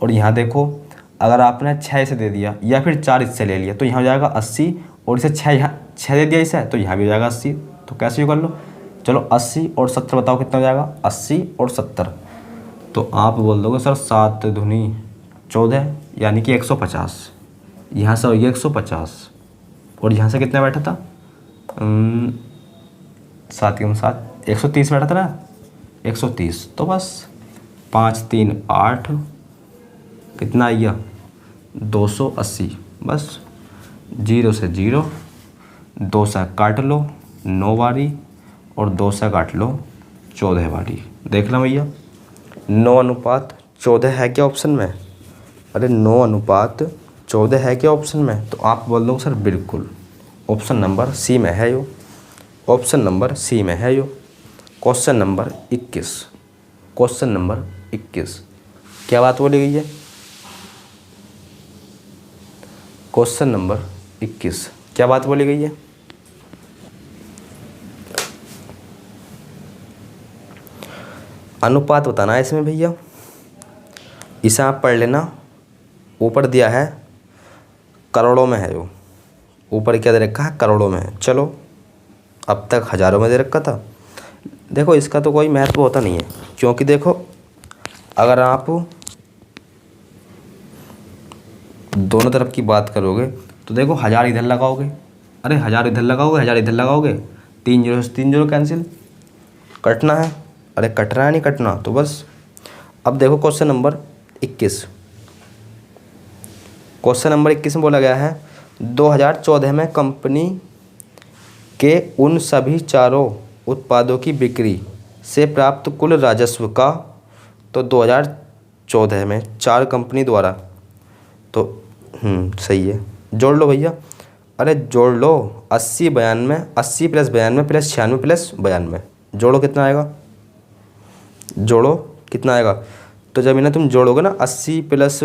[SPEAKER 1] और यहाँ देखो अगर आपने 6 इसे दे दिया या फिर 4 इससे ले लिया, तो यहाँ हो जाएगा 80। और इसे 6 दे दिया इसे, तो यहाँ भी हो जाएगा 80। तो कैसे कर लो, चलो 80 और 70 बताओ कितना हो जाएगा 80 और 70। तो आप बोल दोगे सर 7 दूनी 14 यानी कि 150। यहाँ से हो गया 150 और यहाँ से कितना बैठा था 7 के 7 130 बैठा था ना, 130। तो बस 5 3 8 कितना आ गया 280। बस 0 से 0, 2 से काट लो 9 बारी और 2 से काट लो 14 बारी। देख लो भैया 9 अनुपात 14 है क्या ऑप्शन में। अरे 9 अनुपात 14 है क्या ऑप्शन में। तो आप बोल दो सर बिल्कुल ऑप्शन नंबर सी में है यो, ऑप्शन नंबर सी में है यो। क्वेश्चन नंबर 21, क्वेश्चन नंबर 21 क्या बात बोली गई है। क्वेश्चन नंबर 21 क्या बात बोली गई है। अनुपात बताना है इसमें भैया। इसे आप पढ़ लेना। ऊपर दिया है करोड़ों में है, जो ऊपर क्या दे रखा है करोड़ों में है। चलो अब तक हज़ारों में दे रखा था। देखो इसका तो कोई महत्व होता नहीं है, क्योंकि देखो अगर आप दोनों तरफ की बात करोगे तो देखो 1000 इधर लगाओगे, अरे 1000 इधर लगाओगे, 1000 इधर लगाओगे, 3 0 से 3 0 कैंसिल, कटना है। अरे कट रहा है नहीं कटना, तो बस। अब देखो क्वेश्चन नंबर 21, क्वेश्चन नंबर 21 में बोला गया है 2014 में कंपनी के उन सभी चारों उत्पादों की बिक्री से प्राप्त कुल राजस्व का। तो 2014 में 4 कंपनी द्वारा, तो सही है, जोड़ लो भैया। अरे जोड़ लो 80 92, 80 प्लस 92 प्लस 96 प्लस 92, जोड़ो कितना आएगा, जोड़ो कितना आएगा। तो जब इन्हें तुम जोड़ोगे ना 80 प्लस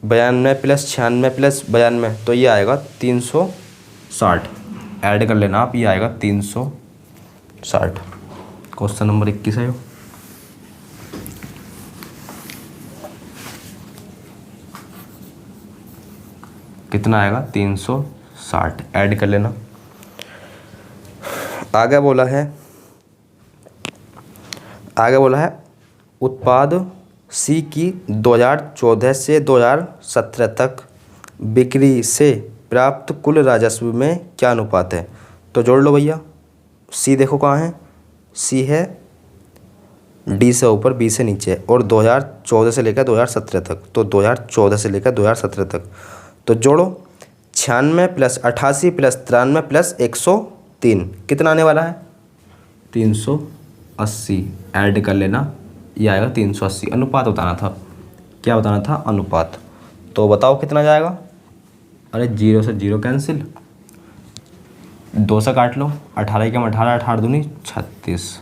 [SPEAKER 1] 92 प्लस 96 प्लस 92, तो ये आएगा 360। ऐड कर लेना आप, ये आएगा 360। क्वेश्चन नंबर 21 है। कितना आएगा 360, ऐड कर लेना। आगे बोला है उत्पाद सी की 2014 से 2017 तक बिक्री से प्राप्त कुल राजस्व में क्या अनुपात है। तो जोड़ लो भैया, सी देखो कहाँ है, सी है डी से ऊपर बी से नीचे और 2014 से लेकर 2017 तक, तो 2014 से लेकर 2017 तक तो जोड़ो 96 + 88 + 93 + 103 कितना आने वाला है 380। ऐड कर लेना, ये आएगा 380। अनुपात बताना था, क्या बताना था अनुपात। तो बताओ कितना जाएगा। अरे 0 से 0 कैंसिल, 2 से काट लो, 18 के 18, 18 दूनी 36,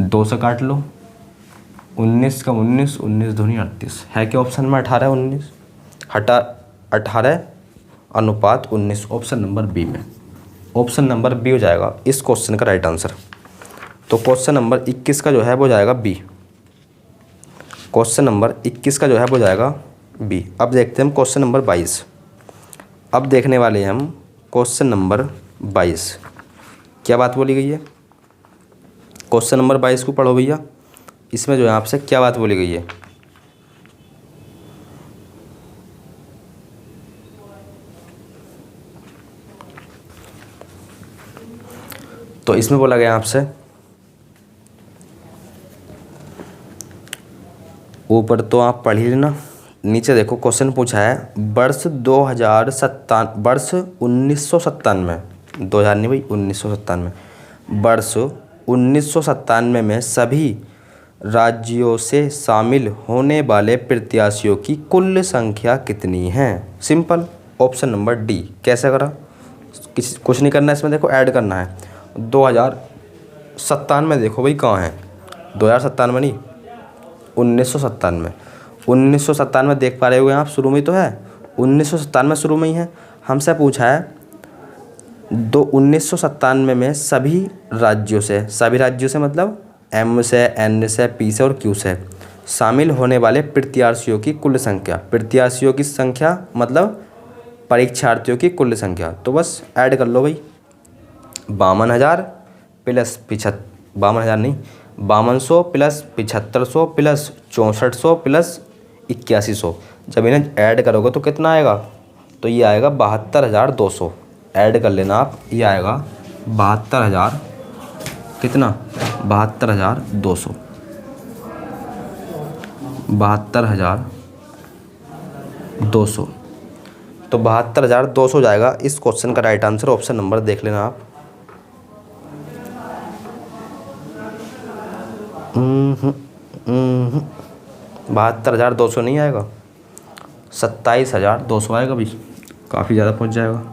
[SPEAKER 1] 2 से काट लो, 19 का 19, 19 दूनी 38 है क्या ऑप्शन में 18 19 हटा 18 अनुपात 19 ऑप्शन नंबर बी में। ऑप्शन नंबर बी हो जाएगा इस क्वेश्चन का राइट आंसर। तो क्वेश्चन नंबर 21 का जो है वो जाएगा बी। क्वेश्चन नंबर 21 का जो है वो जाएगा बी। अब देखते हैं हम क्वेश्चन नंबर 22। अब देखने वाले हैं हम क्वेश्चन नंबर 22, क्या बात बोली गई है। क्वेश्चन नंबर 22 को पढ़ो भैया, इसमें जो है आपसे क्या बात बोली गई है। तो इसमें बोला गया आपसे, ऊपर तो आप पढ़ ही लेना, नीचे देखो क्वेश्चन पूछा है वर्ष 1997, 2000 नहीं भाई 1997, वर्ष 1997 में सभी राज्यों से शामिल होने वाले प्रत्याशियों की कुल संख्या कितनी है। Simple, option number D. कैसे करा, कुछ नहीं करना है इसमें, देखो ऐड करना है। 2097 देखो भाई कहाँ है, 2097 नहीं 1997, 1997 देख पा रहे हो आप, शुरू में तो है 1997 शुरू में ही है। हमसे पूछा है 1997 में सभी राज्यों से मतलब एम से, एन से, पी से और क्यू से शामिल होने वाले प्रत्याशियों की कुल संख्या। प्रत्याशियों की संख्या मतलब परीक्षार्थियों की कुल संख्या। तो बस ऐड कर लो भाई, 52,000 प्लस 52,000 नहीं 5200 प्लस 7500 प्लस 6400 प्लस 8100। जब इन्हें ऐड करोगे तो कितना आएगा, तो ये आएगा 72,200। ऐड कर लेना आप, ये आएगा 72,000 कितना 72,200, 72,200। तो 72,200 जाएगा इस क्वेश्चन का राइट आंसर। ऑप्शन नंबर देख लेना आप। 72,200 नहीं आएगा, 27,200 आएगा भाई, काफ़ी ज़्यादा पहुंच जाएगा।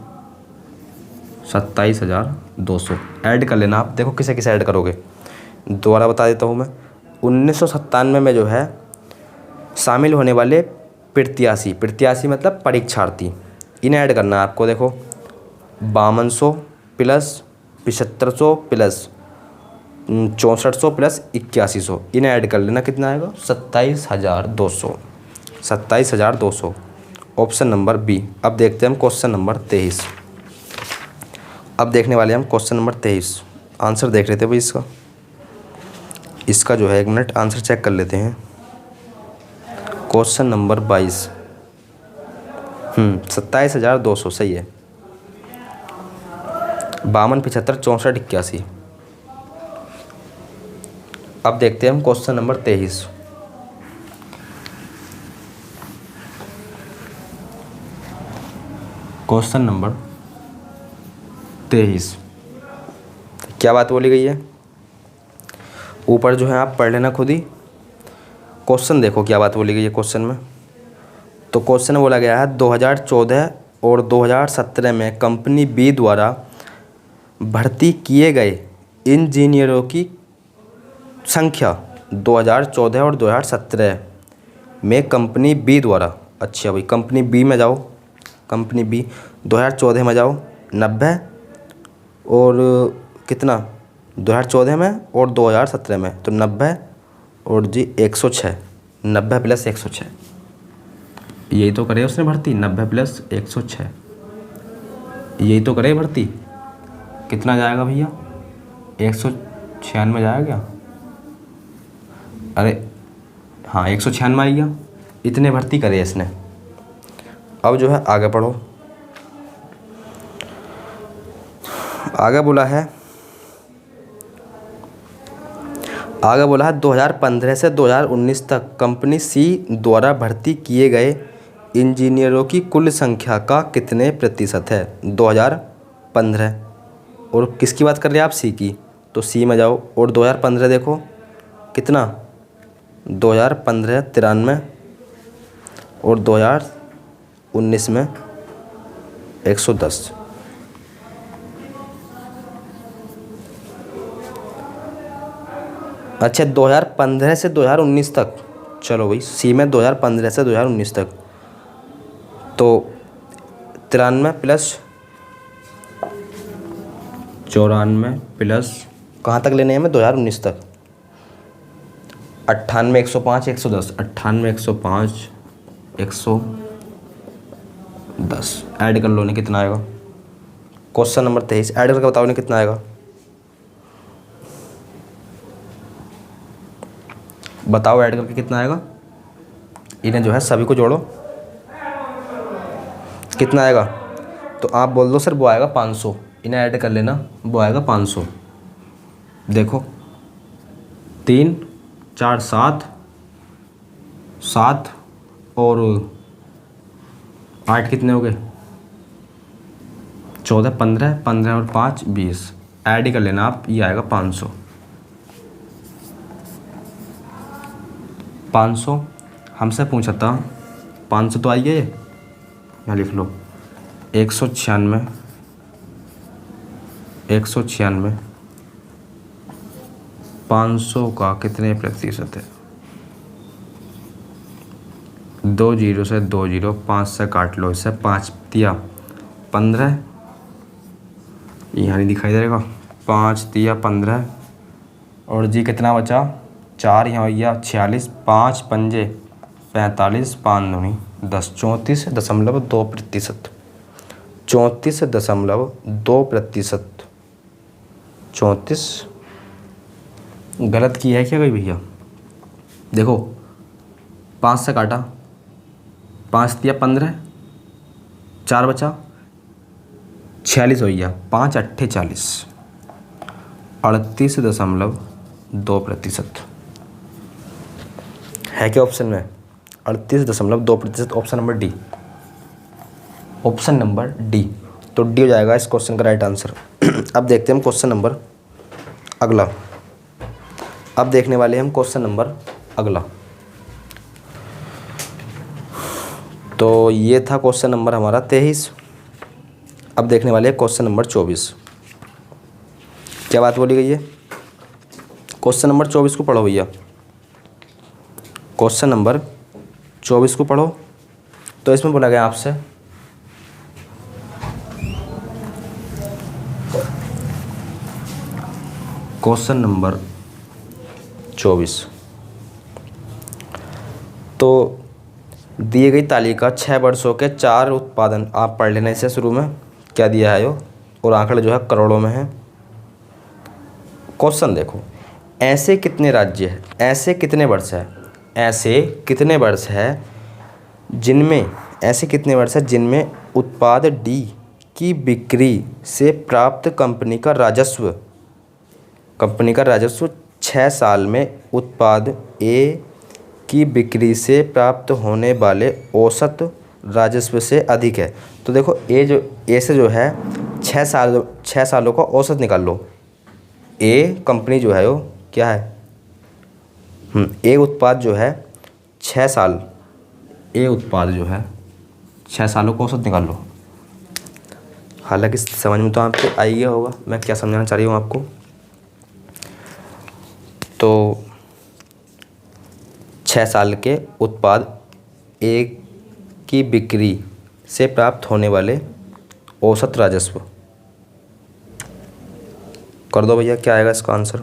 [SPEAKER 1] 27,200 ऐड कर लेना आप। देखो किसे किसे ऐड करोगे, दोबारा बता देता हूँ मैं। 1997 में जो है शामिल होने वाले प्रत्याशी मतलब परीक्षार्थी, इन्हें ऐड करना है आपको। देखो 5200 प्लस 7500 प्लस 6400 प्लस 8100, इन्हें ऐड कर लेना, कितना आएगा 27,200, 27,200 ऑप्शन नंबर बी। अब देखते हैं हम क्वेश्चन नंबर 23। अब देखने वाले हम क्वेश्चन नंबर 23। आंसर देख लेते भाई इसका जो है 1 मिनट आंसर चेक कर लेते हैं। क्वेश्चन नंबर 22 27,200 सही है। 52, 75, 64, 81। अब देखते हैं हम क्वेश्चन नंबर 23। क्वेश्चन नंबर 23 क्या बात बोली गई है, ऊपर जो है आप पढ़ लेना खुद ही। क्वेश्चन देखो क्या बात बोली गई है क्वेश्चन में। तो क्वेश्चन बोला गया है 2014 और 2017 में कंपनी बी द्वारा भर्ती किए गए इंजीनियरों की संख्या 2014 और 2017 में कंपनी बी द्वारा। अच्छा भाई कंपनी बी में जाओ, कंपनी बी 2014 में जाओ 90 और कितना 2014 में और 2017 में, तो 90 और जी 106, 90 प्लस 106, यही तो करे उसने भर्ती। 90 प्लस 106 यही तो करे भर्ती। कितना जाएगा भैया 196 जाएगा क्या? अरे हाँ 196 आ गया, इतने भर्ती करे इसने। अब जो है आगे पढ़ो, आगे बोला है 2015 से 2019 तक कंपनी सी द्वारा भर्ती किए गए इंजीनियरों की कुल संख्या का कितने प्रतिशत है? 2015, और किसकी बात कर रहे हैं आप? सी की, तो सी में जाओ और 2015 देखो कितना, 2015 93 और 2019 में 110। अच्छा 2015 से 2019 तक, चलो भाई सी में 2015 से 2019 तक, तो 93 प्लस 94 प्लस कहाँ तक लेने हैं हमें? 2019 तक। 98 105 110, 98 105 110 ऐड कर लो ने कितना आएगा? क्वेश्चन नंबर 23 ऐड करके बताओ ने कितना आएगा? बताओ ऐड करके कितना आएगा? इन्हें जो है सभी को जोड़ो, कितना आएगा? तो आप बोल दो सर वो आएगा 500, इन्हें ऐड कर लेना, वो आएगा 500। देखो 3 4 7 7 और 8 कितने हो गए? 14 15 15 और 5 20, ऐड ही कर लेना आप, ये आएगा 500। 500 हमसे पूछा था, 500 तो आई है, यहाँ लिख लो 196 500 का कितने प्रतिशत है? 2 जीरो से 2 जीरो, 5 से काट लो, इससे 5 दिया 15, यहाँ नहीं दिखाई देगा, 5 दिया 15 और जी कितना बचा? 4, यहाँ हो गया 46, 5 पंजे 45, 5 दूनी 10, 34.2%। 34.2%। 34 गलत किया है क्या कोई भैया? देखो 5 से काटा, 5 दिया 15, 4 बचा 46 हो गया, 5 8 40, 38.2% है क्या ऑप्शन में? 38.2%, option number D. Option number D, तो डी हो जाएगा इस क्वेश्चन का राइट आंसर। अब देखते हैं हम क्वेश्चन नंबर अगला। अब देखने वाले हम क्वेश्चन नंबर अगला। तो ये था क्वेश्चन नंबर हमारा 23। अब देखने वाले हैं क्वेश्चन नंबर 24। क्या बात बोली गई है? क्वेश्चन नंबर 24 को पढ़ो भैया, क्वेश्चन नंबर 24 को पढ़ो। तो इसमें बोला गया आपसे क्वेश्चन नंबर 24, तो दिए गई तालिका 6 वर्षों के 4 उत्पादन, आप पढ़ लेना इसे शुरू में क्या दिया है और आंकड़े जो है करोड़ों में है। क्वेश्चन देखो, ऐसे कितने राज्य हैं, ऐसे कितने वर्ष है, ऐसे कितने वर्ष है जिनमें उत्पाद डी की बिक्री से प्राप्त कंपनी का राजस्व 6 साल में उत्पाद ए की बिक्री से प्राप्त होने वाले औसत राजस्व से अधिक है। तो देखो ए से जो है 6 सालों का औसत निकाल लो। ए कंपनी जो है वो क्या है, ए उत्पाद जो है 6 साल, ए उत्पाद जो है 6 सालों का औसत निकाल लो। हालांकि समझ में तो आपको आ गया होगा मैं क्या समझाना चाह रही हूँ आपको। तो 6 साल के उत्पाद ए की बिक्री से प्राप्त होने वाले औसत राजस्व कर दो भैया, क्या आएगा इसका आंसर?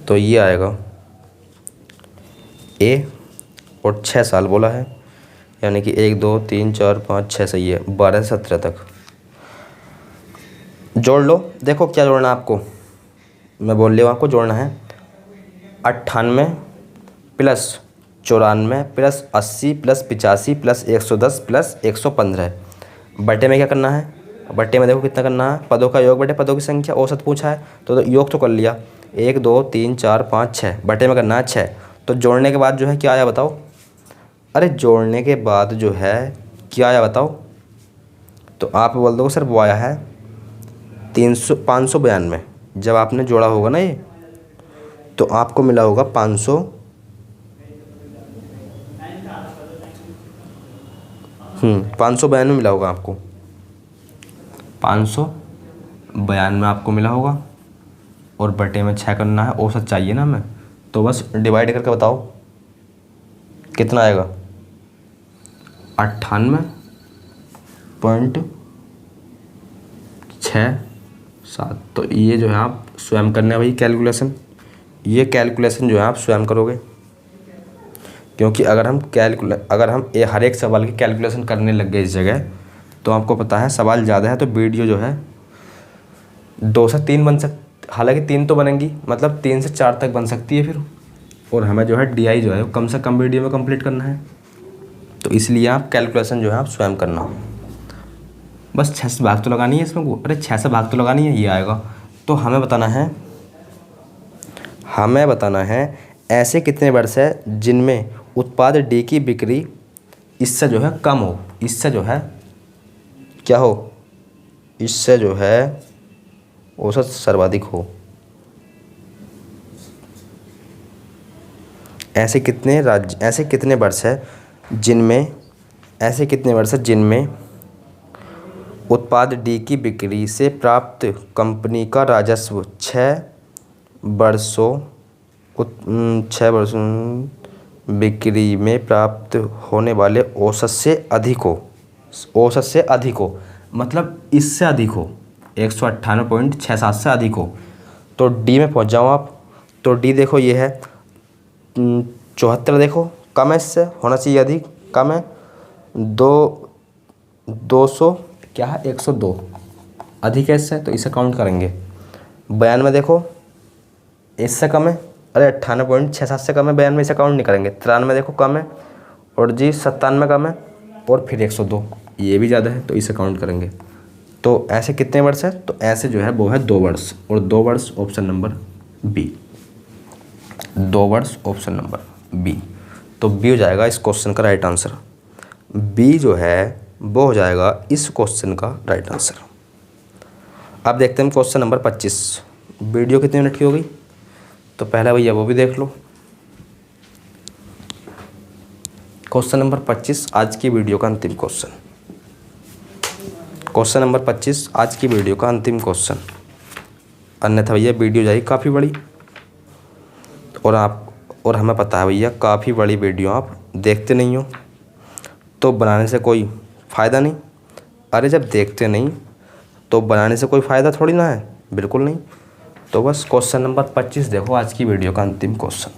[SPEAKER 1] तो ये आएगा ए और 6 साल बोला है, यानी कि 1 2 3 4 5 6 सही है, 12 से 17 तक जोड़ लो। देखो क्या जोड़ना है आपको, मैं बोल रहा हूँ आपको जोड़ना है 98 plus 94 plus 80 plus 85 plus 110 plus 115। बटे में क्या करना है, बटे में देखो कितना करना है, पदों का योग बटे पदों की संख्या, औसत पूछा है तो योग तो कर लिया, 1 2 3 4 5 6, बटे में करना है 6। तो जोड़ने के बाद जो है क्या आया बताओ, अरे जोड़ने के बाद जो है क्या आया बताओ, तो आप बोल दो सर वो आया है 592। जब आपने जोड़ा होगा ना ये तो आपको मिला होगा 500, 592 मिला होगा आपको, 592 आपको मिला होगा। और बटे में 6 करना है, औसत चाहिए ना हमें, तो बस डिवाइड करके बताओ कितना आएगा, 98.67। तो ये जो है आप स्वयं करना है भाई कैलकुलेशन, ये कैलकुलेशन जो है आप स्वयं करोगे, क्योंकि अगर हम ये हर एक सवाल की कैलकुलेशन करने लग गए इस जगह, तो आपको पता है सवाल ज़्यादा है तो वीडियो जो है 2 से 3 बन हालांकि 3 तो बनेंगी, मतलब 3 से 4 तक बन सकती है फिर, और हमें जो है डीआई जो है वो कम से कम वीडियो में कंप्लीट करना है, तो इसलिए आप कैलकुलेशन जो है आप स्वयं करना। बस 6 से भाग तो लगानी है इसमें, अरे 6 से भाग तो लगानी है, ये आएगा। तो हमें बताना है ऐसे कितने वर्ष है जिनमें उत्पाद डी की बिक्री इससे जो है कम हो, इससे जो है क्या हो, इससे जो है औसत सर्वाधिक हो। ऐसे कितने वर्ष है जिनमें उत्पाद डी की बिक्री से प्राप्त कंपनी का राजस्व 6 वर्षों बिक्री में प्राप्त होने वाले औसत से अधिक हो, मतलब इससे अधिक हो, 198.67 से अधिक हो। तो डी में पहुंच जाओ आप, तो डी देखो ये है 74, देखो कम है, इससे होना चाहिए अधिक, कम है 200 क्या है 102, अधिक है इससे, तो इसे काउंट करेंगे। 92 देखो इससे कम है, अरे 98.67 से कम है, 92 इसे काउंट नहीं करेंगे। 93 देखो कम है, और जी 97 कम है, और फिर 102 ये भी ज़्यादा है तो इसे काउंट करेंगे। तो ऐसे कितने वर्ष है, तो ऐसे जो है वो है 2 वर्ष, और 2 वर्ष ऑप्शन नंबर बी, 2 वर्ष ऑप्शन नंबर बी। तो बी हो जाएगा इस क्वेश्चन का राइट आंसर, बी जो है वो हो जाएगा इस क्वेश्चन का राइट आंसर। अब देखते हैं क्वेश्चन नंबर 25। वीडियो कितने मिनट की हो गई, तो पहला भैया वो भी देख लो। क्वेश्चन नंबर 25 आज की वीडियो का अंतिम क्वेश्चन, क्वेश्चन नंबर 25 आज की वीडियो का अंतिम क्वेश्चन, अन्यथा भैया वीडियो जाएगी काफ़ी बड़ी, और हमें पता है भैया काफ़ी बड़ी वीडियो आप देखते नहीं हो, तो बनाने से कोई फ़ायदा नहीं। अरे जब देखते नहीं तो बनाने से कोई फ़ायदा थोड़ी ना है, बिल्कुल नहीं। तो बस क्वेश्चन नंबर 25 देखो आज की वीडियो का अंतिम क्वेश्चन।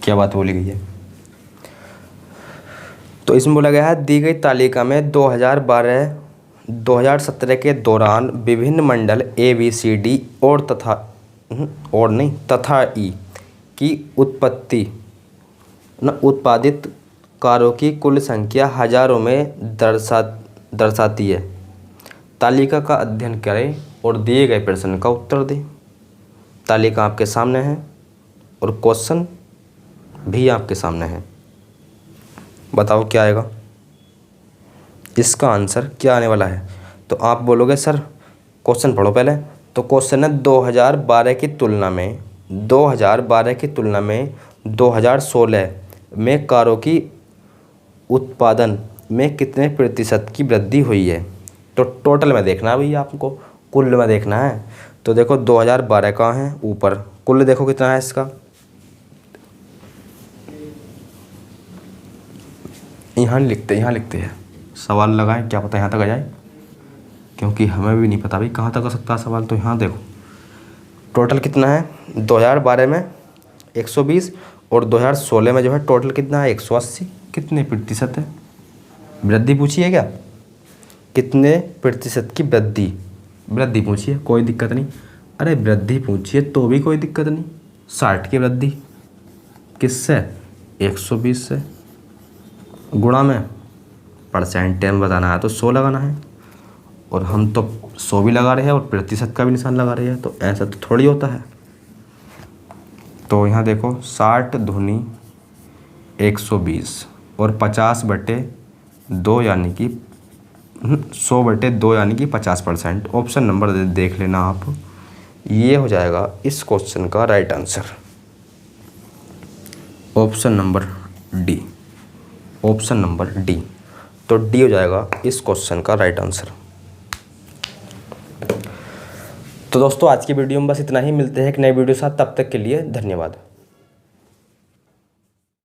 [SPEAKER 1] क्या बात बोली गई है, तो इसमें बोला गया है दी गई तालिका में 2017 के दौरान विभिन्न मंडल ए बी सी डी तथा ई की उत्पादित कारों की कुल संख्या हजारों में दर्शाती है। तालिका का अध्ययन करें और दिए गए प्रश्न का उत्तर दें। तालिका आपके सामने है और क्वेश्चन भी आपके सामने है, बताओ क्या आएगा, इसका आंसर क्या आने वाला है। तो आप बोलोगे सर क्वेश्चन पढ़ो पहले, तो क्वेश्चन है 2012 की तुलना में 2016 में कारों की उत्पादन में कितने प्रतिशत की वृद्धि हुई है। तो टोटल में देखना है भैया आपको, कुल में देखना है। तो देखो 2012 कहाँ है ऊपर, कुल देखो कितना है इसका, यहाँ लिखते हैं, सवाल लगाएं क्या पता यहाँ तक आ जाए। क्योंकि हमें भी नहीं पता भाई कहाँ तक हो सकता है सवाल। तो यहाँ देखो टोटल कितना है 2012 में 120 और 2016 में जो है टोटल कितना है 180। कितने प्रतिशत है वृद्धि पूछी है क्या? कितने प्रतिशत की वृद्धि पूछी है, कोई दिक्कत नहीं। अरे वृद्धि पूछी है तो भी कोई दिक्कत नहीं। 60 की वृद्धि किससे 120 से, गुणा में परसेंटेज में बताना है तो 100 लगाना है, और हम तो 100 भी लगा रहे हैं और प्रतिशत का भी निशान लगा रहे हैं, तो ऐसा तो थोड़ी होता है। तो यहाँ देखो 60 दूनी 120 और 50/2 यानी कि 100/2 यानी कि 50%। ऑप्शन नंबर देख लेना आप, ये हो जाएगा इस क्वेश्चन का right answer. Option number D, option number D. तो डी हो जाएगा इस क्वेश्चन का राइट आंसर। तो दोस्तों आज की वीडियो में बस इतना ही, मिलते हैं एक नई वीडियो के साथ, तब तक के लिए धन्यवाद।